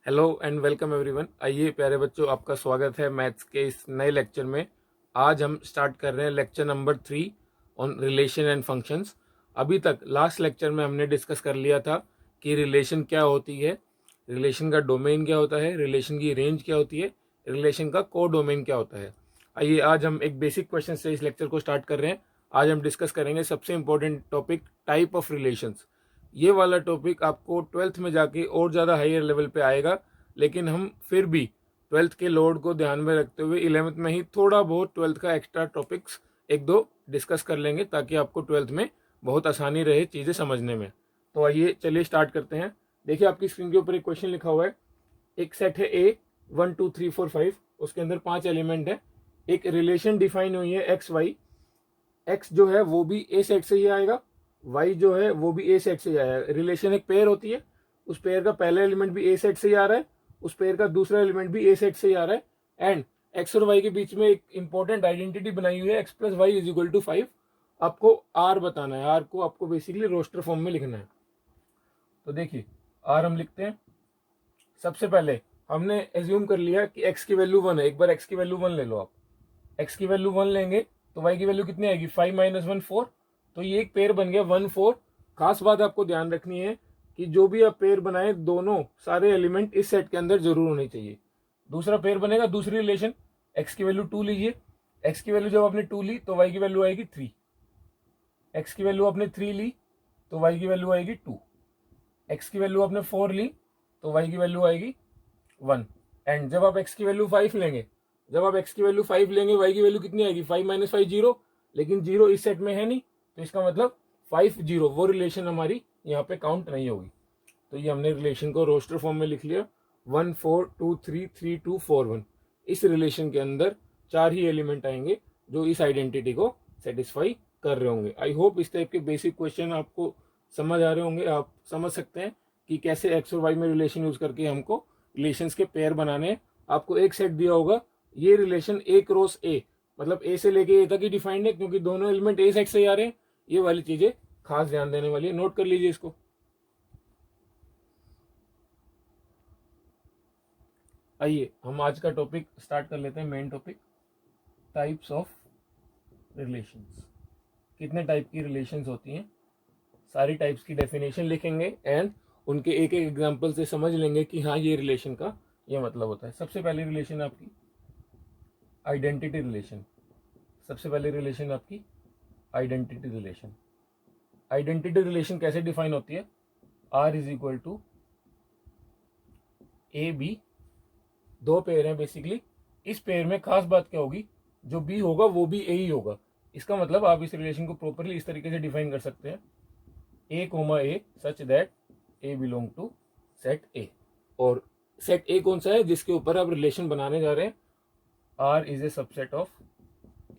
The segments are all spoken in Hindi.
Hello and welcome everyone. आइए प्यारे बच्चों, आपका स्वागत है मैथ्स के इस नए लेक्चर में। आज हम स्टार्ट कर रहे हैं lecture number 3 on relation and functions. अभी तक लास्ट लेक्चर में हमने डिस्कस कर लिया था कि रिलेशन क्या होती है, रिलेशन का डोमेन क्या होता है, रिलेशन की रेंज क्या होती है, रिलेशन का को डोमेन क्या होता है। आइए आज हम एक बेसिक क्वेश्चन से इस लेक्चर को स्टार्ट कर रहे हैं। आज हम डिस्कस करेंगे सबसे important topic, type of relations. ये वाला टॉपिक आपको 12th में जाके और ज़्यादा हायर लेवल पे आएगा, लेकिन हम फिर भी 12th के लोड को ध्यान में रखते हुए 11th में ही थोड़ा बहुत 12th का एक्स्ट्रा टॉपिक्स एक दो डिस्कस कर लेंगे, ताकि आपको 12th में बहुत आसानी रहे चीज़ें समझने में। तो आइए चलिए स्टार्ट करते हैं। देखिए आपकी स्क्रीन के ऊपर एक क्वेश्चन लिखा हुआ है। एक सेट है ए 1 2 3 4 5, उसके अंदर 5 एलिमेंट है। एक रिलेशन डिफाइन हुई है एक्स वाई। एक्स जो है वो भी ए सेट से ही आएगा, वाई जो है वो भी ए सेट से ही आएगा। रिलेशन एक पेयर होती है, उस पेयर का पहला एलिमेंट भी ए सेट से ही आ रहा है, उस पेयर का दूसरा एलिमेंट भी ए सेट से ही आ रहा है। एंड एक्स और वाई के बीच में एक इंपॉर्टेंट आइडेंटिटी बनाई हुई है, X plus Y is equal to 5। आपको आर बताना है, आर को आपको बेसिकली रोस्टर फॉर्म में लिखना है। तो देखिए आर हम लिखते हैं। सबसे पहले हमने एज्यूम कर लिया कि एक्स की वैल्यू 1 है। एक बार एक्स की वैल्यू 1 ले लो आप। एक्स की वैल्यू 1 लेंगे तो वाई की वैल्यू कितनी आएगी, 5 माइनस 1 4। तो ये एक पेयर बन गया 1 4। खास बात आपको ध्यान रखनी है कि जो भी आप पेयर बनाए, दोनों सारे एलिमेंट इस सेट के अंदर जरूर होने चाहिए। दूसरा पेयर बनेगा, दूसरी रिलेशन, एक्स की वैल्यू 2 लीजिए। एक्स की वैल्यू जब आपने 2 ली तो वाई की वैल्यू आएगी 3। एक्स की वैल्यू आपने 3 ली तो वाई की वैल्यू आएगी 2। एक्स की वैल्यू आपने 4 ली तो वाई की वैल्यू आएगी 1। एंड जब आप एक्स की वैल्यू 5 लेंगे, जब आप एक्स की वैल्यू 5 लेंगे, वाई की वैल्यू कितनी आएगी, 5 माइनस 5 0। लेकिन 0 इस सेट में है नहीं, तो इसका मतलब 5 0 वो रिलेशन हमारी यहाँ पे काउंट नहीं होगी। तो ये हमने रिलेशन को रोस्टर फॉर्म में लिख लिया, 1 4 2 3 3 2 4 1। इस रिलेशन के अंदर 4 ही एलिमेंट आएंगे जो इस आइडेंटिटी को सेटिस्फाई कर रहे होंगे। आई होप इस टाइप के बेसिक क्वेश्चन आपको समझ आ रहे होंगे। आप समझ सकते हैं कि कैसे एक्स और वाई में रिलेशन यूज करके हमको रिलेशंस के पेयर बनाने हैं। आपको एक सेट दिया होगा, ये रिलेशन ए क्रॉस ए, मतलब ए से लेके ए तक ही डिफाइंड है, क्योंकि दोनों एलिमेंट ए सेट से ही आ रहे हैं। ये वाली चीजें खास ध्यान देने वाली है, नोट कर लीजिए इसको। आइए हम आज का टॉपिक स्टार्ट कर लेते हैं। Main topic, types of relations. कितने टाइप की रिलेशंस होती हैं, सारी टाइप्स की डेफिनेशन लिखेंगे एंड उनके एक एक एग्जांपल से समझ लेंगे कि हाँ ये रिलेशन का ये मतलब होता है। सबसे पहली रिलेशन आपकी आइडेंटिटी रिलेशन। सबसे पहली रिलेशन आपकी आइडेंटिटी रिलेशन। आइडेंटिटी रिलेशन कैसे डिफाइन होती है, R is equal to A B. दो पेयर हैं बेसिकली। इस पेयर में खास बात क्या होगी, जो बी होगा वो भी ए ही होगा। इसका मतलब आप इस रिलेशन को प्रॉपरली इस तरीके से डिफाइन कर सकते हैं, a comma a such that a belong to set A. और सेट ए कौन सा है जिसके ऊपर आप रिलेशन बनाने जा रहे हैं, R is a subset of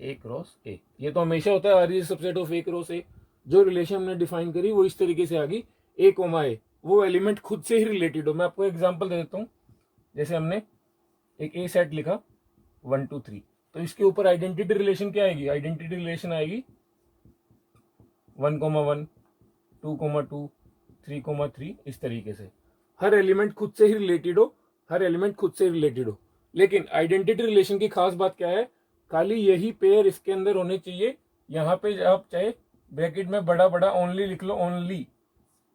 A cross A. ये तो हमेशा होता है, R is a subset of A cross A. जो रिलेशन हमने डिफाइन करी वो इस तरीके से आ गई, ए कोमा ए, वो एलिमेंट खुद से ही रिलेटेड हो। मैं आपको एग्जांपल दे देता हूँ। जैसे हमने एक ए सेट लिखा 1 2 3, तो इसके ऊपर आइडेंटिटी रिलेशन क्या आएगी, आइडेंटिटी रिलेशन आएगी 1 1 2 2 3 3। इस तरीके से हर एलिमेंट खुद से ही रिलेटेड हो, हर एलिमेंट खुद से रिलेटेड हो। लेकिन आइडेंटिटी रिलेशन की खास बात क्या है, खाली यही पेयर इसके अंदर होने चाहिए। यहाँ पे आप चाहे ब्रैकेट में बड़ा बड़ा ओनली लिख लो, ओनली।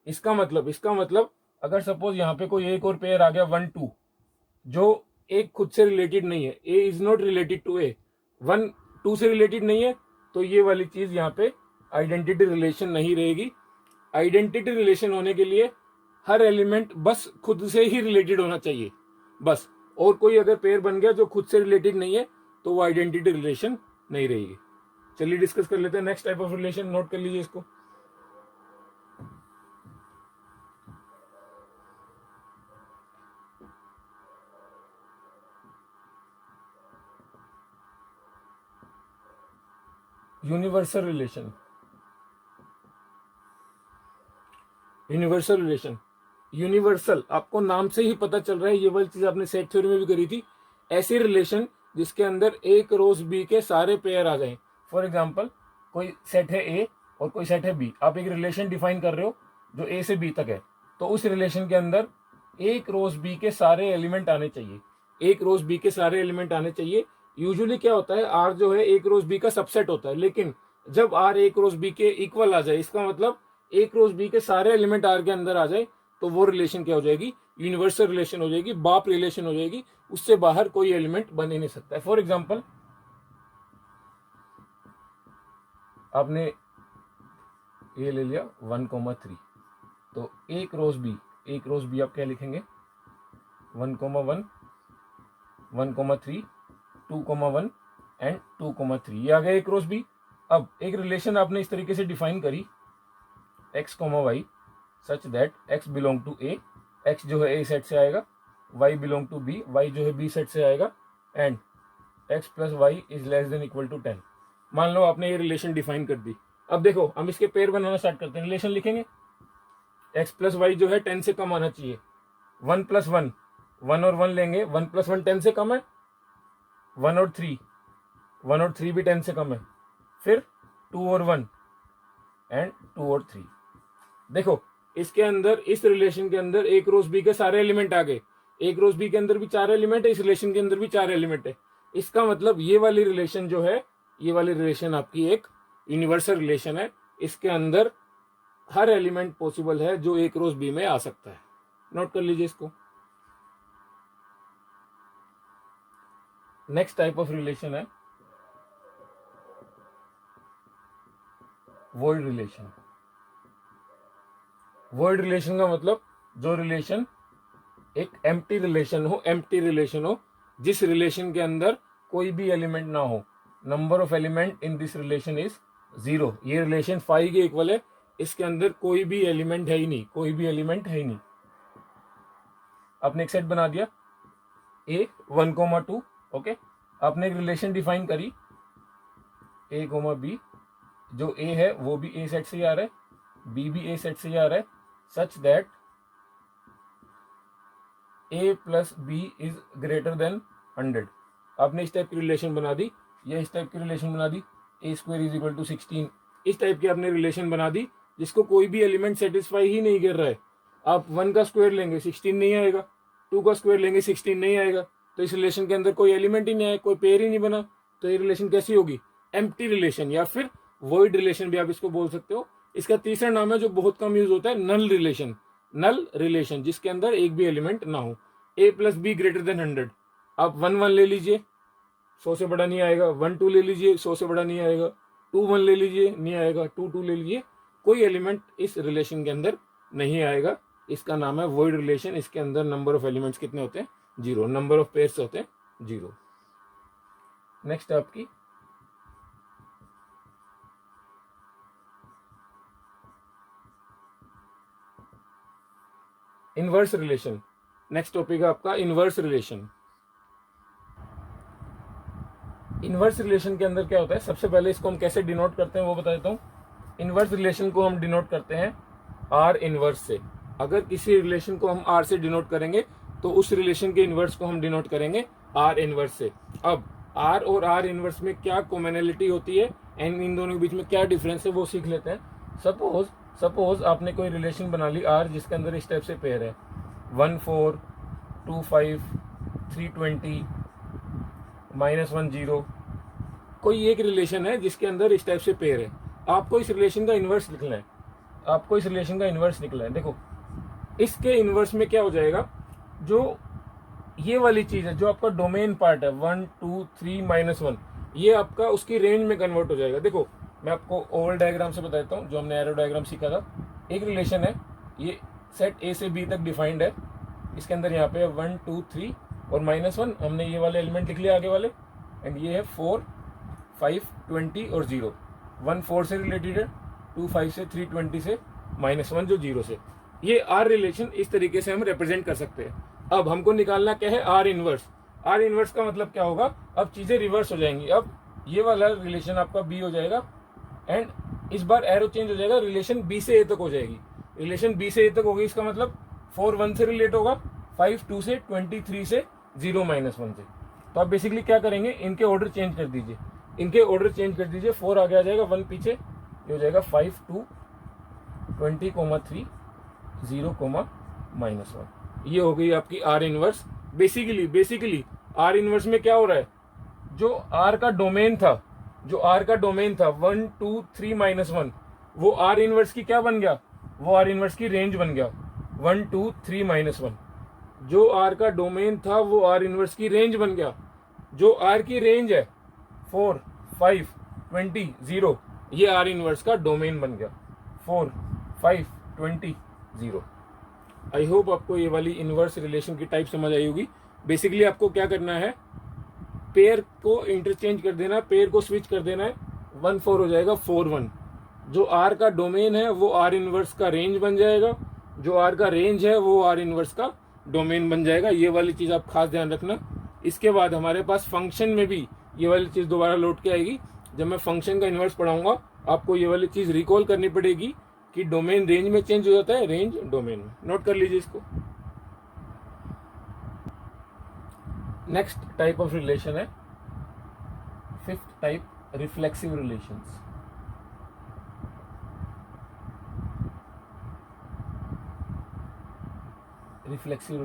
इसका मतलब अगर सपोज यहाँ पे कोई एक और पेयर आ गया 1 2, जो एक खुद से रिलेटेड नहीं है, ए इज नॉट रिलेटेड टू ए, 1 2 से रिलेटेड नहीं है, तो ये वाली चीज यहाँ पे आइडेंटिटी रिलेशन नहीं रहेगी। आइडेंटिटी रिलेशन होने के लिए हर एलिमेंट बस खुद से ही रिलेटेड होना चाहिए, बस। और कोई अगर पेयर बन गया जो खुद से रिलेटेड नहीं है, तो वो आइडेंटिटी रिलेशन नहीं रहेगी। चलिए डिस्कस कर लेते हैं next type of relation. Note कर लीजिए इसको। Universal relation. Universal relation, universal आपको नाम से ही पता चल रहा है, ये वाली चीज आपने सेट थ्योरी में भी करी थी। ऐसी रिलेशन जिसके अंदर ए क्रॉस बी के सारे पेयर आ जाएं। फॉर एग्जांपल कोई सेट है ए और कोई सेट है बी, आप एक रिलेशन डिफाइन कर रहे हो जो ए से बी तक है, तो उस रिलेशन के अंदर एक रोज बी के सारे एलिमेंट आने चाहिए, एक रोज बी के सारे एलिमेंट आने चाहिए। यूजुअली क्या होता है, आर जो है एक रोज बी का सबसेट होता है, लेकिन जब आर एक रोज बी के इक्वल आ जाए, इसका मतलब एक रोज बी के सारे एलिमेंट आर के अंदर आ जाए, तो वो रिलेशन क्या हो जाएगी, यूनिवर्सल रिलेशन हो जाएगी, बाप रिलेशन हो जाएगी, उससे बाहर कोई एलिमेंट बन ही नहीं सकता है। फॉर एग्जाम्पल, आपने ये ले लिया 1,3, तो एक रोज बी आप क्या लिखेंगे, 1,1, 1,3, 2,1 एंड 2,3, ये आ गया एक रोज बी। अब एक रिलेशन आपने इस तरीके से डिफाइन करी, x, y such that x belong to a, x जो है a सेट से आएगा, y belong to b, y जो है b सेट से आएगा, and x plus Y is less than equal to 10। मान लो आपने ये रिलेशन डिफाइन कर दी। अब देखो हम इसके पेयर बनाना स्टार्ट करते हैं, रिलेशन लिखेंगे, x प्लस वाई जो है 10 से कम आना चाहिए, 1 प्लस 1, 1 और 1 लेंगे, 1 प्लस 1 10 से कम है, 1 और 3, 1 और 3 भी 10 से कम है, फिर 2 और 1 एंड 2 और 3। देखो इसके अंदर, इस रिलेशन के अंदर एक रोज बी के सारे एलिमेंट आ गए, एक रोज बी के अंदर भी 4 एलिमेंट है, इस रिलेशन के अंदर भी 4 एलिमेंट है। इसका मतलब ये वाली रिलेशन जो है, ये वाली रिलेशन आपकी एक यूनिवर्सल रिलेशन है, इसके अंदर हर एलिमेंट पॉसिबल है जो एक रोज बी में आ सकता है। नोट कर लीजिए इसको। नेक्स्ट टाइप ऑफ रिलेशन है वॉइड रिलेशन। वॉइड रिलेशन का मतलब जो रिलेशन एक एम्प्टी रिलेशन हो, जिस रिलेशन के अंदर कोई भी एलिमेंट ना हो, number of element in this relation is 0। ये रिलेशन 5 के इक्वल है, इसके अंदर कोई भी एलिमेंट है ही नहीं, कोई भी एलिमेंट है ही नहीं। आपने एक सेट बना दिया a 1,2, ओके। आपने एक रिलेशन डिफाइन करी a, b, जो a है वो भी a सेट से ही आ रहा है, b भी a सेट से ही आ रहा है, such that a plus b is greater than 100। आपने इस टाइप की रिलेशन बना दी, या इस टाइप की रिलेशन बना दी, a square is equal to 16, इस टाइप की आपने रिलेशन बना दी जिसको कोई भी एलिमेंट सेटिस्फाई ही नहीं कर रहा है। आप 1 का स्क्वायर लेंगे 16 नहीं आएगा, 2 का स्क्वायर लेंगे 16 नहीं आएगा, तो इस रिलेशन के अंदर कोई एलिमेंट ही नहीं आया, कोई पेयर ही नहीं बना, तो ये रिलेशन कैसी होगी, एम्प्टी रिलेशन, या फिर वॉइड रिलेशन भी आप इसको बोल सकते हो। इसका तीसरा नाम है जो बहुत कम यूज होता है, नल रिलेशन। नल रिलेशन जिसके अंदर एक भी एलिमेंट ना हो। a plus be greater than 100, आप 1 ले लीजिए, 100 से बड़ा नहीं आएगा, 1 ले लीजिए, 100 से बड़ा नहीं आएगा, 2 ले लीजिए, नहीं आएगा, 2 ले लीजिए, कोई एलिमेंट इस रिलेशन के अंदर नहीं आएगा। इसका नाम है वॉइड रिलेशन। इसके अंदर नंबर ऑफ एलिमेंट्स कितने होते हैं, 0, नंबर ऑफ पेयर्स होते हैं 0। नेक्स्ट आपकी इनवर्स रिलेशन। नेक्स्ट टॉपिक है आपका इनवर्स रिलेशन। इनवर्स रिलेशन के अंदर क्या होता है, सबसे पहले इसको हम कैसे डिनोट करते हैं वो बता देता हूँ। इनवर्स रिलेशन को हम डिनोट करते हैं आर इनवर्स से। अगर किसी रिलेशन को हम आर से डिनोट करेंगे तो उस रिलेशन के इनवर्स को हम डिनोट करेंगे आर इनवर्स से। अब आर और आर इनवर्स में क्या कॉमनैलिटी होती है एंड इन दोनों के बीच में क्या डिफरेंस है वो सीख लेते हैं। सपोज आपने कोई रिलेशन बना ली आर जिसके अंदर इस टाइप से पेयर है 1 4 2 5 3 20 -1 0। कोई एक रिलेशन है जिसके अंदर इस टाइप से पेयर है, आपको इस रिलेशन का इनवर्स निकलना है, आपको इस रिलेशन का इनवर्स निकलना है। देखो इसके इनवर्स में क्या हो जाएगा, जो ये वाली चीज है जो आपका डोमेन पार्ट है 1 2 3 -1, ये आपका उसकी रेंज में कन्वर्ट हो जाएगा। देखो मैं आपको ओवल डायग्राम से बताता हूँ जो हमने एरो डायग्राम सीखा था। एक रिलेशन है, ये सेट ए से बी तक डिफाइंड है, इसके अंदर यहाँ पे 1 2 3 और -1, हमने ये वाले एलिमेंट लिख लिए आगे वाले, एंड ये है 4 5 20 और 0। 1 4 से रिलेटेड है, 2 5 से, 3 20 से, -1 जो 0 से। ये आर रिलेशन इस तरीके से हम रिप्रेजेंट कर सकते हैं। अब हमको निकालना क्या है, आर इनवर्स। आर इनवर्स का मतलब क्या होगा, अब चीजें रिवर्स हो जाएंगी। अब ये वाला रिलेशन आपका बी हो जाएगा एंड इस बार एरो चेंज हो जाएगा, रिलेशन बी से ए तक हो जाएगी। रिलेशन बी से ए तक होगी, इसका मतलब 4 1 से रिलेट होगा, 5 2 से, 23 से, 0 -1 से। तो आप बेसिकली क्या करेंगे, इनके ऑर्डर चेंज कर दीजिए, इनके ऑर्डर चेंज कर दीजिए। 4 आगे आ जाएगा, 1 पीछे, ये हो जाएगा 5 2 20 3 0 -1। ये हो गई आपकी are inverse. Basically are inverse में क्या हो रहा है, जो आर का डोमेन था, जो आर का डोमेन था 1 2 3 -1, वो आर इनवर्स की क्या बन गया, वो आर इनवर्स की रेंज बन गया 1 2 3 -1। जो आर का डोमेन था वो आर इनवर्स की रेंज बन गया। जो आर की रेंज है 4 5 20 0, ये आर इनवर्स का डोमेन बन गया 4 5 20 0। आई होप आपको ये वाली इनवर्स रिलेशन की टाइप समझ आई होगी। बेसिकली आपको क्या करना है, पेयर को इंटरचेंज कर देना, पेयर को स्विच कर देना है, 1 4 हो जाएगा 4 1। जो आर का डोमेन है वो आर इनवर्स का रेंज बन जाएगा, जो आर का रेंज है वो आर इनवर्स का डोमेन बन जाएगा। ये वाली चीज आप खास ध्यान रखना। इसके बाद हमारे पास फंक्शन में भी ये वाली चीज दोबारा लौट के आएगी। जब मैं फंक्शन का इनवर्स पढ़ाऊंगा आपको ये वाली चीज रिकॉल करनी पड़ेगी कि डोमेन रेंज में चेंज हो जाता है, रेंज डोमेन में। नोट कर लीजिए इसको। नेक्स्ट टाइप ऑफ रिलेशन है fifth type, reflexive relations. Reflexive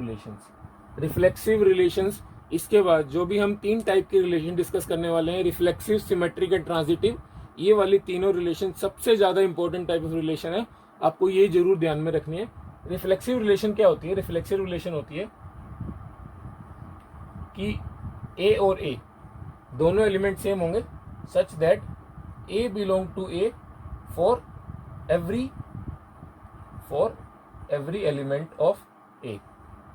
relations इसके बाद जो भी हम 3 टाइप के रिलेशन डिस्कस करने वाले हैं, रिफ्लेक्सिव, सिमेट्रिक एंड ट्रांजिटिव, ये वाली तीनों रिलेशन सबसे ज्यादा इंपॉर्टेंट टाइप ऑफ रिलेशन है, आपको ये जरूर ध्यान में रखनी है। रिफ्लेक्सिव रिलेशन क्या होती है, रिफ्लेक्सिव रिलेशन होती है कि ए और ए दोनों एलिमेंट सेम होंगे, such that a belong to A for every element of A.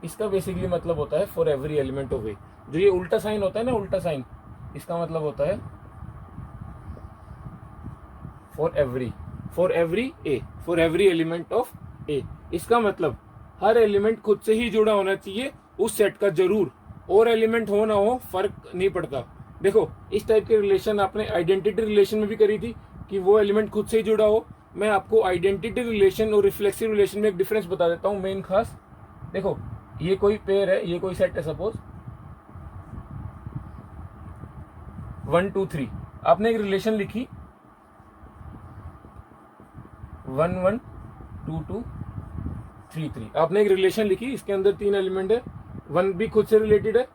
इसका बेसिकली मतलब होता है for every element of A. जो ये उल्टा साइन होता है ना, उल्टा साइन, इसका मतलब होता है for every element of A. इसका मतलब हर एलिमेंट खुद से ही जुड़ा होना चाहिए उस सेट का जरूर, और एलिमेंट हो ना हो फर्क नहीं पड़ता। देखो इस टाइप के रिलेशन आपने आइडेंटिटी रिलेशन में भी करी थी कि वो एलिमेंट खुद से ही जुड़ा हो। मैं आपको आइडेंटिटी रिलेशन और रिफ्लेक्सिव रिलेशन में एक डिफरेंस बता देता हूं मेन खास। देखो ये कोई पेयर है, ये कोई सेट है, सपोज 1 2 3, आपने एक रिलेशन लिखी 1 1 2 2 3 3, आपने एक रिलेशन लिखी, इसके अंदर 3 एलिमेंट है, 1 भी खुद से रिलेटेड है,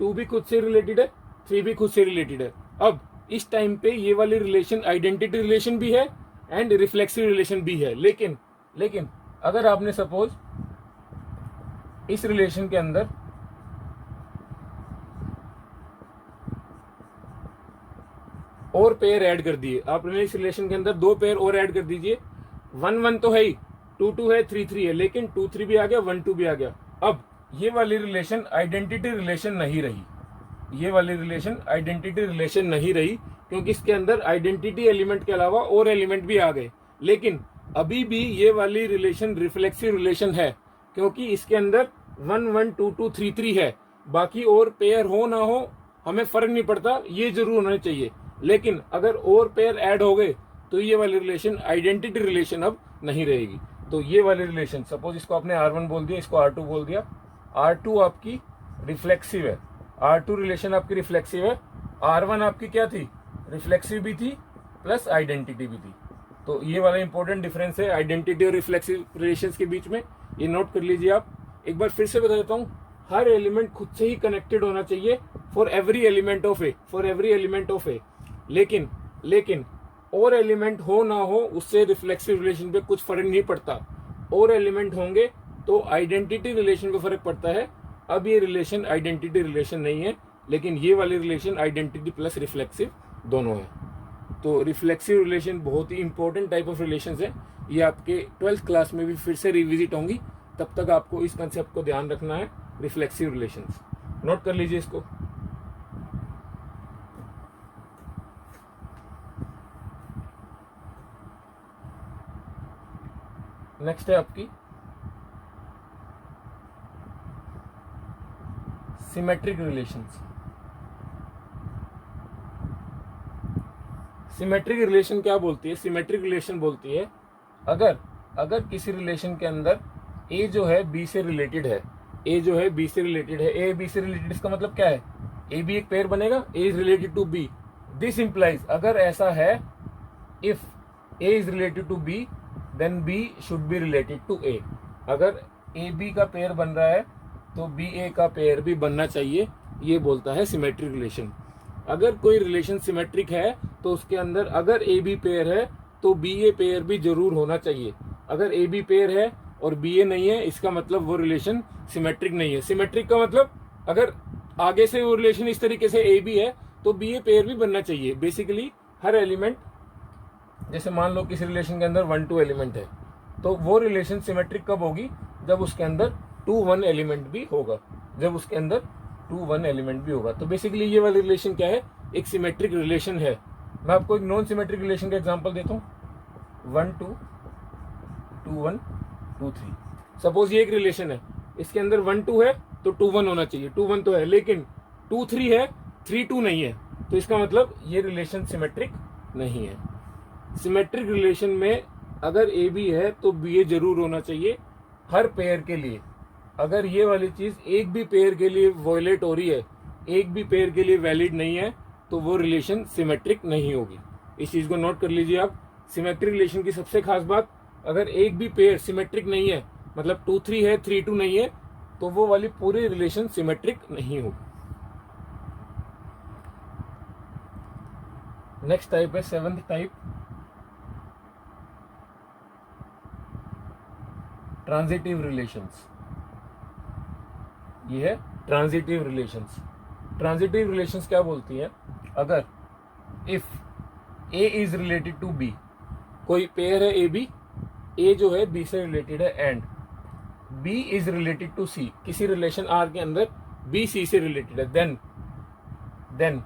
2 भी खुद से रिलेटेड है, 3 भी खुद से रिलेटेड है। अब इस टाइम पे ये वाली रिलेशन आइडेंटिटी रिलेशन भी है एंड रिफ्लेक्सिव रिलेशन भी है। लेकिन अगर आपने सपोज इस रिलेशन के अंदर और पेयर ऐड कर दिए, आपने इस रिलेशन के अंदर 2 पेयर और ऐड कर दीजिए, 1 1 तो है ही, 2 2 है, 3 3 है, लेकिन 2 3 भी आ गया, 1 2 भी आ गया। अब ये वाली रिलेशन आइडेंटिटी रिलेशन नहीं रही, ये वाली रिलेशन आइडेंटिटी रिलेशन नहीं रही, क्योंकि इसके अंदर आइडेंटिटी एलिमेंट के अलावा और एलिमेंट भी आ गए। लेकिन अभी भी ये वाली रिलेशन रिफ्लेक्सिव रिलेशन है, क्योंकि इसके अंदर 1 1 2 2 3 3 है। बाकी और पेयर हो ना हो हमें फर्क नहीं पड़ता, ये जरूर होना चाहिए। लेकिन अगर और पेयर ऐड हो गए तो ये वाली रिलेशन आइडेंटिटी रिलेशन अब नहीं रहेगी। तो ये वाली रिलेशन, सपोज इसको आपने R1 बोल दिया, इसको R2 बोल दिया, R2 आपकी रिफ्लेक्सिव है, R2 रिलेशन आपकी रिफ्लेक्सिव है, R1 आपकी क्या थी, रिफ्लेक्सिव भी थी प्लस आइडेंटिटी भी थी। तो ये वाला इंपॉर्टेंट डिफरेंस है आइडेंटिटी और रिफ्लेक्सिव रिलेशंस के बीच में, ये नोट कर लीजिए आप। एक बार फिर से बता देता हूँ, हर एलिमेंट खुद से ही कनेक्टेड होना चाहिए फॉर एवरी एलिमेंट ऑफ ए, लेकिन और एलिमेंट हो ना हो उससे रिफ्लेक्सिव रिलेशन पे कुछ फर्क नहीं पड़ता। और एलिमेंट होंगे तो आइडेंटिटी रिलेशन पे फर्क पड़ता है। अब ये रिलेशन आइडेंटिटी रिलेशन नहीं है, लेकिन ये वाली रिलेशन आइडेंटिटी प्लस रिफ्लेक्सिव दोनों है। तो रिफ्लेक्सिव रिलेशन बहुत ही इंपॉर्टेंट टाइप ऑफ रिलेशंस है, ये आपके 12th क्लास में भी फिर से रिविजिट होंगी। तब तक आपको इस कंसेप्ट को ध्यान रखना है, रिफ्लेक्सिव रिलेशंस। नोट कर लीजिए इसको। नेक्स्ट है आपकी सिमेट्रिक रिलेशंस। सिमेट्रिक रिलेशन क्या बोलती है, सिमेट्रिक रिलेशन बोलती है अगर किसी रिलेशन के अंदर ए जो है बी से रिलेटेड है, ए बी से रिलेटेड, इसका मतलब क्या है, ए बी एक पेयर बनेगा, a is related to b. This implies, अगर ऐसा है, if A is related to b then b should be related to a. अगर ए बी का पेयर बन रहा है तो बी ए का पेयर भी बनना चाहिए, ये बोलता है सिमेट्रिक रिलेशन। अगर कोई रिलेशन सिमेट्रिक है तो उसके अंदर अगर ए बी पेयर है तो बी ए पेयर भी जरूर होना चाहिए। अगर ए बी पेयर है और बी ए नहीं है, इसका मतलब वो रिलेशन सिमेट्रिक नहीं है। सिमेट्रिक का मतलब अगर आगे से वो रिलेशन इस तरीके से ए बी है तो बी ए पेयर भी बनना चाहिए। बेसिकली हर एलिमेंट, जैसे मान लो किसी रिलेशन के अंदर 1 2 एलिमेंट है तो वो रिलेशन सिमेट्रिक कब होगी, जब उसके अंदर 2 1 एलिमेंट भी होगा, जब उसके अंदर 2 1 एलिमेंट भी होगा। तो बेसिकली ये वाली रिलेशन क्या है, एक सिमेट्रिक रिलेशन है। मैं आपको एक नॉन सिमेट्रिक रिलेशन का एग्जांपल देता हूँ, 1 2 2 1 2 3। सपोज ये एक रिलेशन है, इसके अंदर 1 2 है तो 2 1 होना चाहिए, 2 1 तो है, लेकिन 2 3 है, 3 2 नहीं है, तो इसका मतलब ये रिलेशन सिमेट्रिक नहीं है। सिमेट्रिक रिलेशन में अगर ए बी है तो बी ए जरूर होना चाहिए हर पेयर के लिए। अगर ये वाली चीज एक भी पेयर के लिए वॉयलेट हो रही है, एक भी पेयर के लिए वैलिड नहीं है, तो वो रिलेशन सिमेट्रिक नहीं होगी। इस चीज को नोट कर लीजिए आप। सिमेट्रिक रिलेशन की सबसे खास बात, अगर एक भी पेयर सिमेट्रिक नहीं है, मतलब 2 3 है 3 2 नहीं है, तो वो वाली पूरी रिलेशन सिमेट्रिक नहीं होगी। नेक्स्ट टाइप है 7th टाइप, ट्रांजिटिव रिलेशंस। ये है ट्रांजिटिव रिलेशंस। ट्रांजिटिव रिलेशंस क्या बोलती है, अगर if A is related to B, कोई पेयर है ए बी, ए जो है बी से रिलेटेड है, and b is related to c, किसी रिलेशन आर के अंदर बी सी से रिलेटेड है, then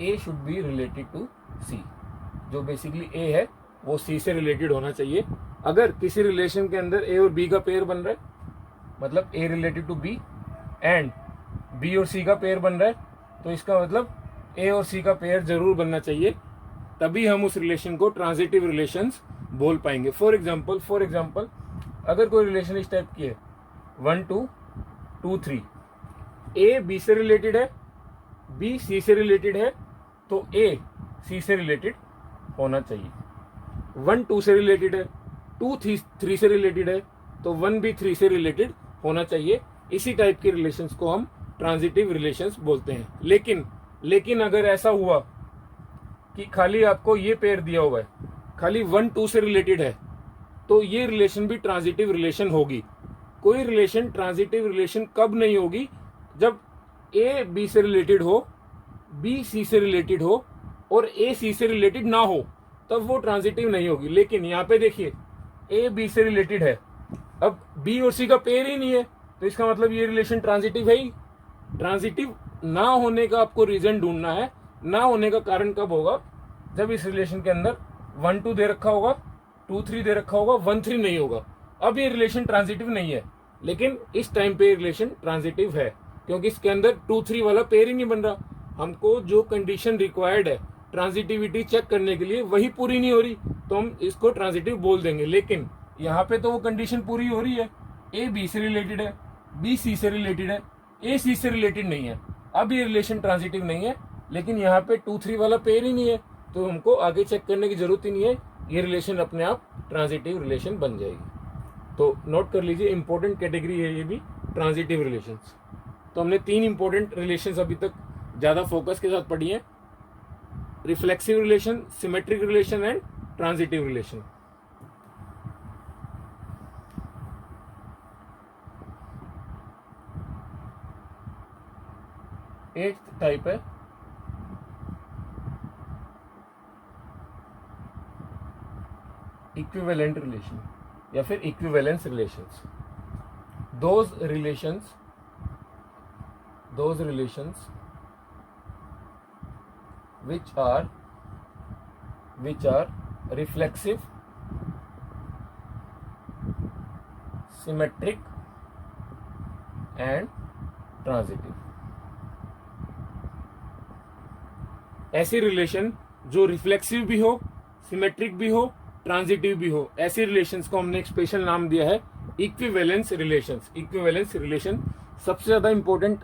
a should be related to c. जो बेसिकली ए है वो सी से रिलेटेड होना चाहिए। अगर किसी रिलेशन के अंदर ए और बी का पेयर बन रहा है, मतलब A related to B and B और सी का पेयर बन रहा है, तो इसका मतलब ए और सी का पेयर जरूर बनना चाहिए, तभी हम उस रिलेशन को ट्रांजिटिव रिलेशंस बोल पाएंगे। फॉर एग्जाम्पल अगर कोई रिलेशन इस टाइप की है 1 2 2 3, ए बी से रिलेटेड है, बी सी से रिलेटेड है, तो ए सी से रिलेटेड होना चाहिए। 1 2 से रिलेटेड है, 2 3 से रिलेटेड है, तो 1 भी 3 से रिलेटेड होना चाहिए। इसी टाइप के रिलेशंस को हम ट्रांजिटिव रिलेशंस बोलते हैं। लेकिन अगर ऐसा हुआ कि खाली आपको ये पेयर दिया हुआ है, खाली 1 2 से रिलेटेड है, तो ये रिलेशन भी ट्रांजिटिव रिलेशन होगी। कोई रिलेशन ट्रांजिटिव रिलेशन कब नहीं होगी, जब ए बी से रिलेटेड हो, बी सी से रिलेटेड हो और ए सी से रिलेटेड ना हो, तब वो ट्रांजिटिव नहीं होगी। लेकिन यहाँ पे देखिए ए बी से रिलेटेड है, अब बी और सी का पेयर ही नहीं है, तो इसका मतलब ये रिलेशन ट्रांजिटिव है ही। ट्रांजिटिव ना होने का आपको रीजन ढूंढना है। ना होने का कारण कब होगा, जब इस रिलेशन के अंदर 1 2 दे रखा होगा, 2 3 दे रखा होगा, 1 3 नहीं होगा, अब ये रिलेशन ट्रांजिटिव नहीं है। लेकिन इस टाइम पे रिलेशन ट्रांजिटिव है, क्योंकि इसके अंदर 2 3 वाला पेयर ही नहीं बन रहा। हमको जो कंडीशन रिक्वायर्ड है ट्रांजिटिविटी चेक करने के लिए वही पूरी नहीं हो रही, तो हम इसको ट्रांजिटिव बोल देंगे। लेकिन यहाँ पे तो वो कंडीशन पूरी हो रही है, ए बी से रिलेटेड है, बी सी से रिलेटेड है, ए सी से रिलेटेड नहीं है, अब ये रिलेशन ट्रांजिटिव नहीं है। लेकिन यहाँ पे 2 3 वाला पेयर ही नहीं है, तो हमको आगे चेक करने की जरूरत ही नहीं है, ये रिलेशन अपने आप ट्रांजिटिव रिलेशन बन जाएगी। तो नोट कर लीजिए, इंपॉर्टेंट कैटेगरी है ये भी, ट्रांजिटिव रिलेशंस। तो हमने 3 इंपॉर्टेंट रिलेशंस अभी तक ज्यादा फोकस के साथ पढ़ी हैं, reflexive relation, symmetric relation and transitive relation. एक टाइप है इक्विवेलेंट रिलेशन या फिर equivalence relations. Those relations which are reflexive, symmetric and transitive। ऐसी रिलेशन जो रिफ्लेक्सिव भी हो, सिमेट्रिक भी हो, ट्रांजिटिव भी हो, ऐसी रिलेशंस को हमने एक स्पेशल नाम दिया है इक्विवेलेंस रिलेशंस। इक्विवेलेंस रिलेशन सबसे ज्यादा इंपॉर्टेंट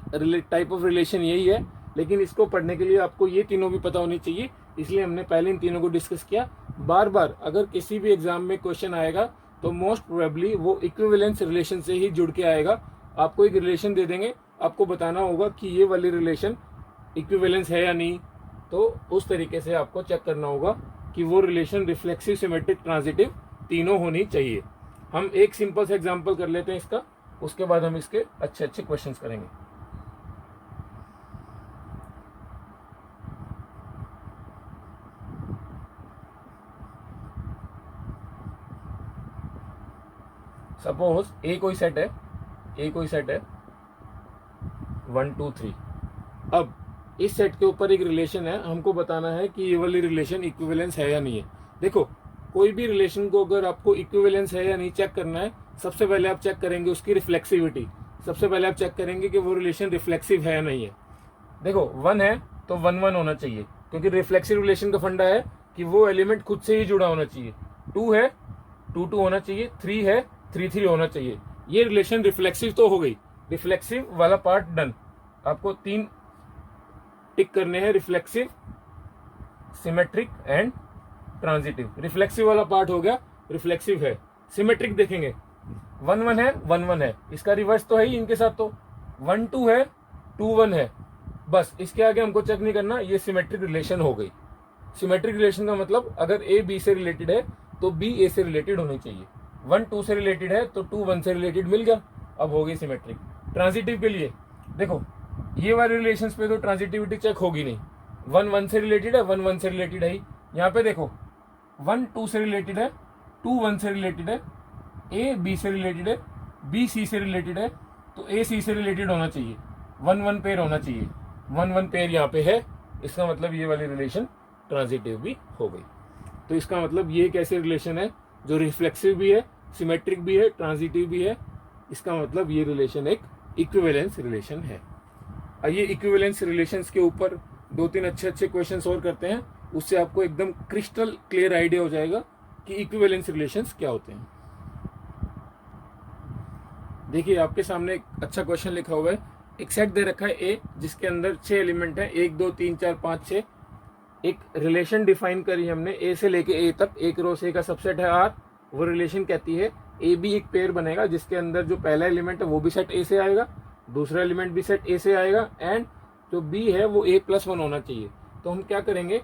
टाइप ऑफ रिलेशन यही है, लेकिन इसको पढ़ने के लिए आपको ये तीनों भी पता होनी चाहिए, इसलिए हमने पहले इन तीनों को डिस्कस किया। बार बार अगर किसी भी एग्जाम में क्वेश्चन आएगा तो मोस्ट प्रोबेबली वो इक्विवेलेंस रिलेशन से ही जुड़ के आएगा। आपको एक रिलेशन दे देंगे, आपको बताना होगा कि ये वाली रिलेशन इक्विवेलेंस है या नहीं, तो उस तरीके से आपको चेक करना होगा कि वो रिलेशन रिफ्लेक्सिव, सिमेट्रिक, ट्रांजिटिव तीनों होनी चाहिए। हम एक सिंपल सा एग्जांपल कर लेते हैं इसका, उसके बाद हम इसके अच्छे अच्छे क्वेश्चंस करेंगे। सपोज ए कोई सेट है, 1 2 3। अब इस सेट के ऊपर एक रिलेशन है, हमको बताना है कि ये वाली रिलेशन इक्विवेलेंस है या नहीं है। देखो, कोई भी रिलेशन को अगर आपको इक्विवेलेंस है या नहीं चेक करना है, सबसे पहले आप चेक करेंगे उसकी रिफ्लेक्सिविटी। सबसे पहले आप चेक करेंगे कि वो रिलेशन रिफ्लेक्सिव है या नहीं है। देखो 1 है तो 1 1 होना चाहिए, क्योंकि रिफ्लेक्सिव रिलेशन का फंडा है कि वो एलिमेंट खुद से ही जुड़ा होना चाहिए। 2 है 2 2 होना चाहिए। 3 है 3 3 होना चाहिए। ये रिलेशन रिफ्लेक्सिव तो हो गई, रिफ्लेक्सिव वाला पार्ट डन। आपको 3 टिक करने हैं, reflexive, symmetric and transitive. Reflexive वाला पार्ट हो गया, रिफ्लेक्सिव है। सिमेट्रिक देखेंगे, 1 1 है 1 1 है, इसका रिवर्स तो है ही इनके साथ, तो 1 2 है 2 1 है। बस इसके आगे हमको चेक नहीं करना, ये सिमेट्रिक रिलेशन हो गई। सिमेट्रिक रिलेशन का मतलब अगर ए बी से रिलेटेड है तो बी ए से रिलेटेड होनी चाहिए। 1 2 से रिलेटेड है तो 2 1 से रिलेटेड मिल गया, अब हो गई सिमेट्रिक। ट्रांजिटिव के लिए देखो, ये वाले रिलेशंस पे तो ट्रांजिटिविटी चेक होगी नहीं। 1 1 से रिलेटेड है, 1 1 से रिलेटेड है। यहाँ पे देखो 1 2 से रिलेटेड है, 2 1 से रिलेटेड है, ए बी से रिलेटेड है, बी सी से रिलेटेड है, तो ए सी से रिलेटेड होना चाहिए। 1 1 पेयर होना चाहिए, 1 1 पेयर यहाँ पे है, इसका मतलब ये वाली रिलेशन ट्रांजिटिव भी हो गई। तो इसका मतलब ये एक ऐसे रिलेशन है जो रिफ्लेक्सिव भी है, सिमेट्रिक भी है, ट्रांजिटिव भी है। इसका मतलब ये रिलेशन एक इक्विवेलेंस रिलेशन है। आइए इक्विवेलेंस रिलेशंस के ऊपर 2-3 अच्छे क्वेश्चंस और करते हैं, उससे आपको एकदम क्रिस्टल क्लियर आइडिया हो जाएगा कि इक्विवेलेंस रिलेशंस क्या होते हैं। देखिए आपके सामने एक अच्छा क्वेश्चन लिखा हुआ है। एक सेट दे रखा है ए, जिसके अंदर 6 एलिमेंट हैं, 1 2 3 4 5 6। एक रिलेशन डिफाइन करी हमने ए से लेके ए तक, एक रो से का सबसेट है आर। वो रिलेशन कहती है ए बी एक पेयर बनेगा जिसके अंदर जो पहला एलिमेंट है वो भी सेट ए से आएगा, दूसरा एलिमेंट भी सेट ए से आएगा, एंड जो बी है वो a+1 होना चाहिए। तो हम क्या करेंगे,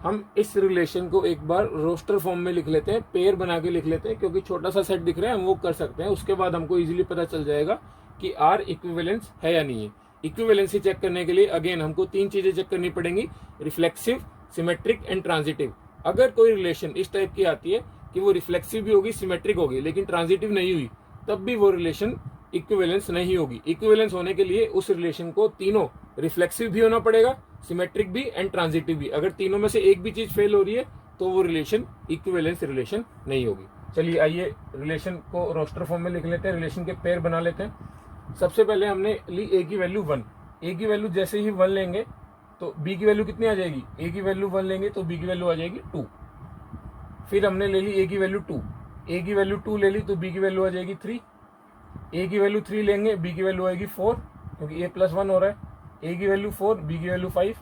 हम इस रिलेशन को एक बार रोस्टर फॉर्म में लिख लेते हैं, पेयर बना के लिख लेते हैं, क्योंकि छोटा सा सेट दिख रहा है हम वो कर सकते हैं। उसके बाद हमको इजीली पता चल जाएगा कि आर इक्विवेलेंस है या नहीं है। इक्विवेलेंसी चेक करने के लिए अगेन हमको 3 चीजें चेक करनी पड़ेंगी, रिफ्लेक्सिव, सिमेट्रिक एंड ट्रांजिटिव। अगर कोई रिलेशन इस टाइप की आती है कि वो रिफ्लेक्सिव भी होगी, सिमेट्रिक होगी, लेकिन ट्रांजिटिव नहीं हुई, तब भी वो रिलेशन इक्विवेलेंस नहीं होगी। इक्विवेलेंस होने के लिए उस रिलेशन को तीनों रिफ्लेक्सिव भी होना पड़ेगा, सिमेट्रिक भी एंड ट्रांजिटिव भी। अगर तीनों में से एक भी चीज फेल हो रही है तो वो रिलेशन इक्विवेलेंस रिलेशन नहीं होगी। चलिए आइए रिलेशन को रोस्टर फॉर्म में लिख लेते हैं, रिलेशन के पेयर बना लेते हैं। सबसे पहले हमने ली ए की वैल्यू 1। ए की वैल्यू जैसे ही 1 लेंगे तो बी की वैल्यू कितनी आ जाएगी, ए की वैल्यू 1 लेंगे तो बी की वैल्यू आ जाएगी 2। फिर हमने ले ली ए की वैल्यू 2, ए की वैल्यू 2 ले ली तो बी की वैल्यू आ जाएगी 3। ए की वैल्यू 3 लेंगे, बी की वैल्यू आएगी 4, क्योंकि a+1 हो रहा है। ए की वैल्यू 4, बी की वैल्यू 5।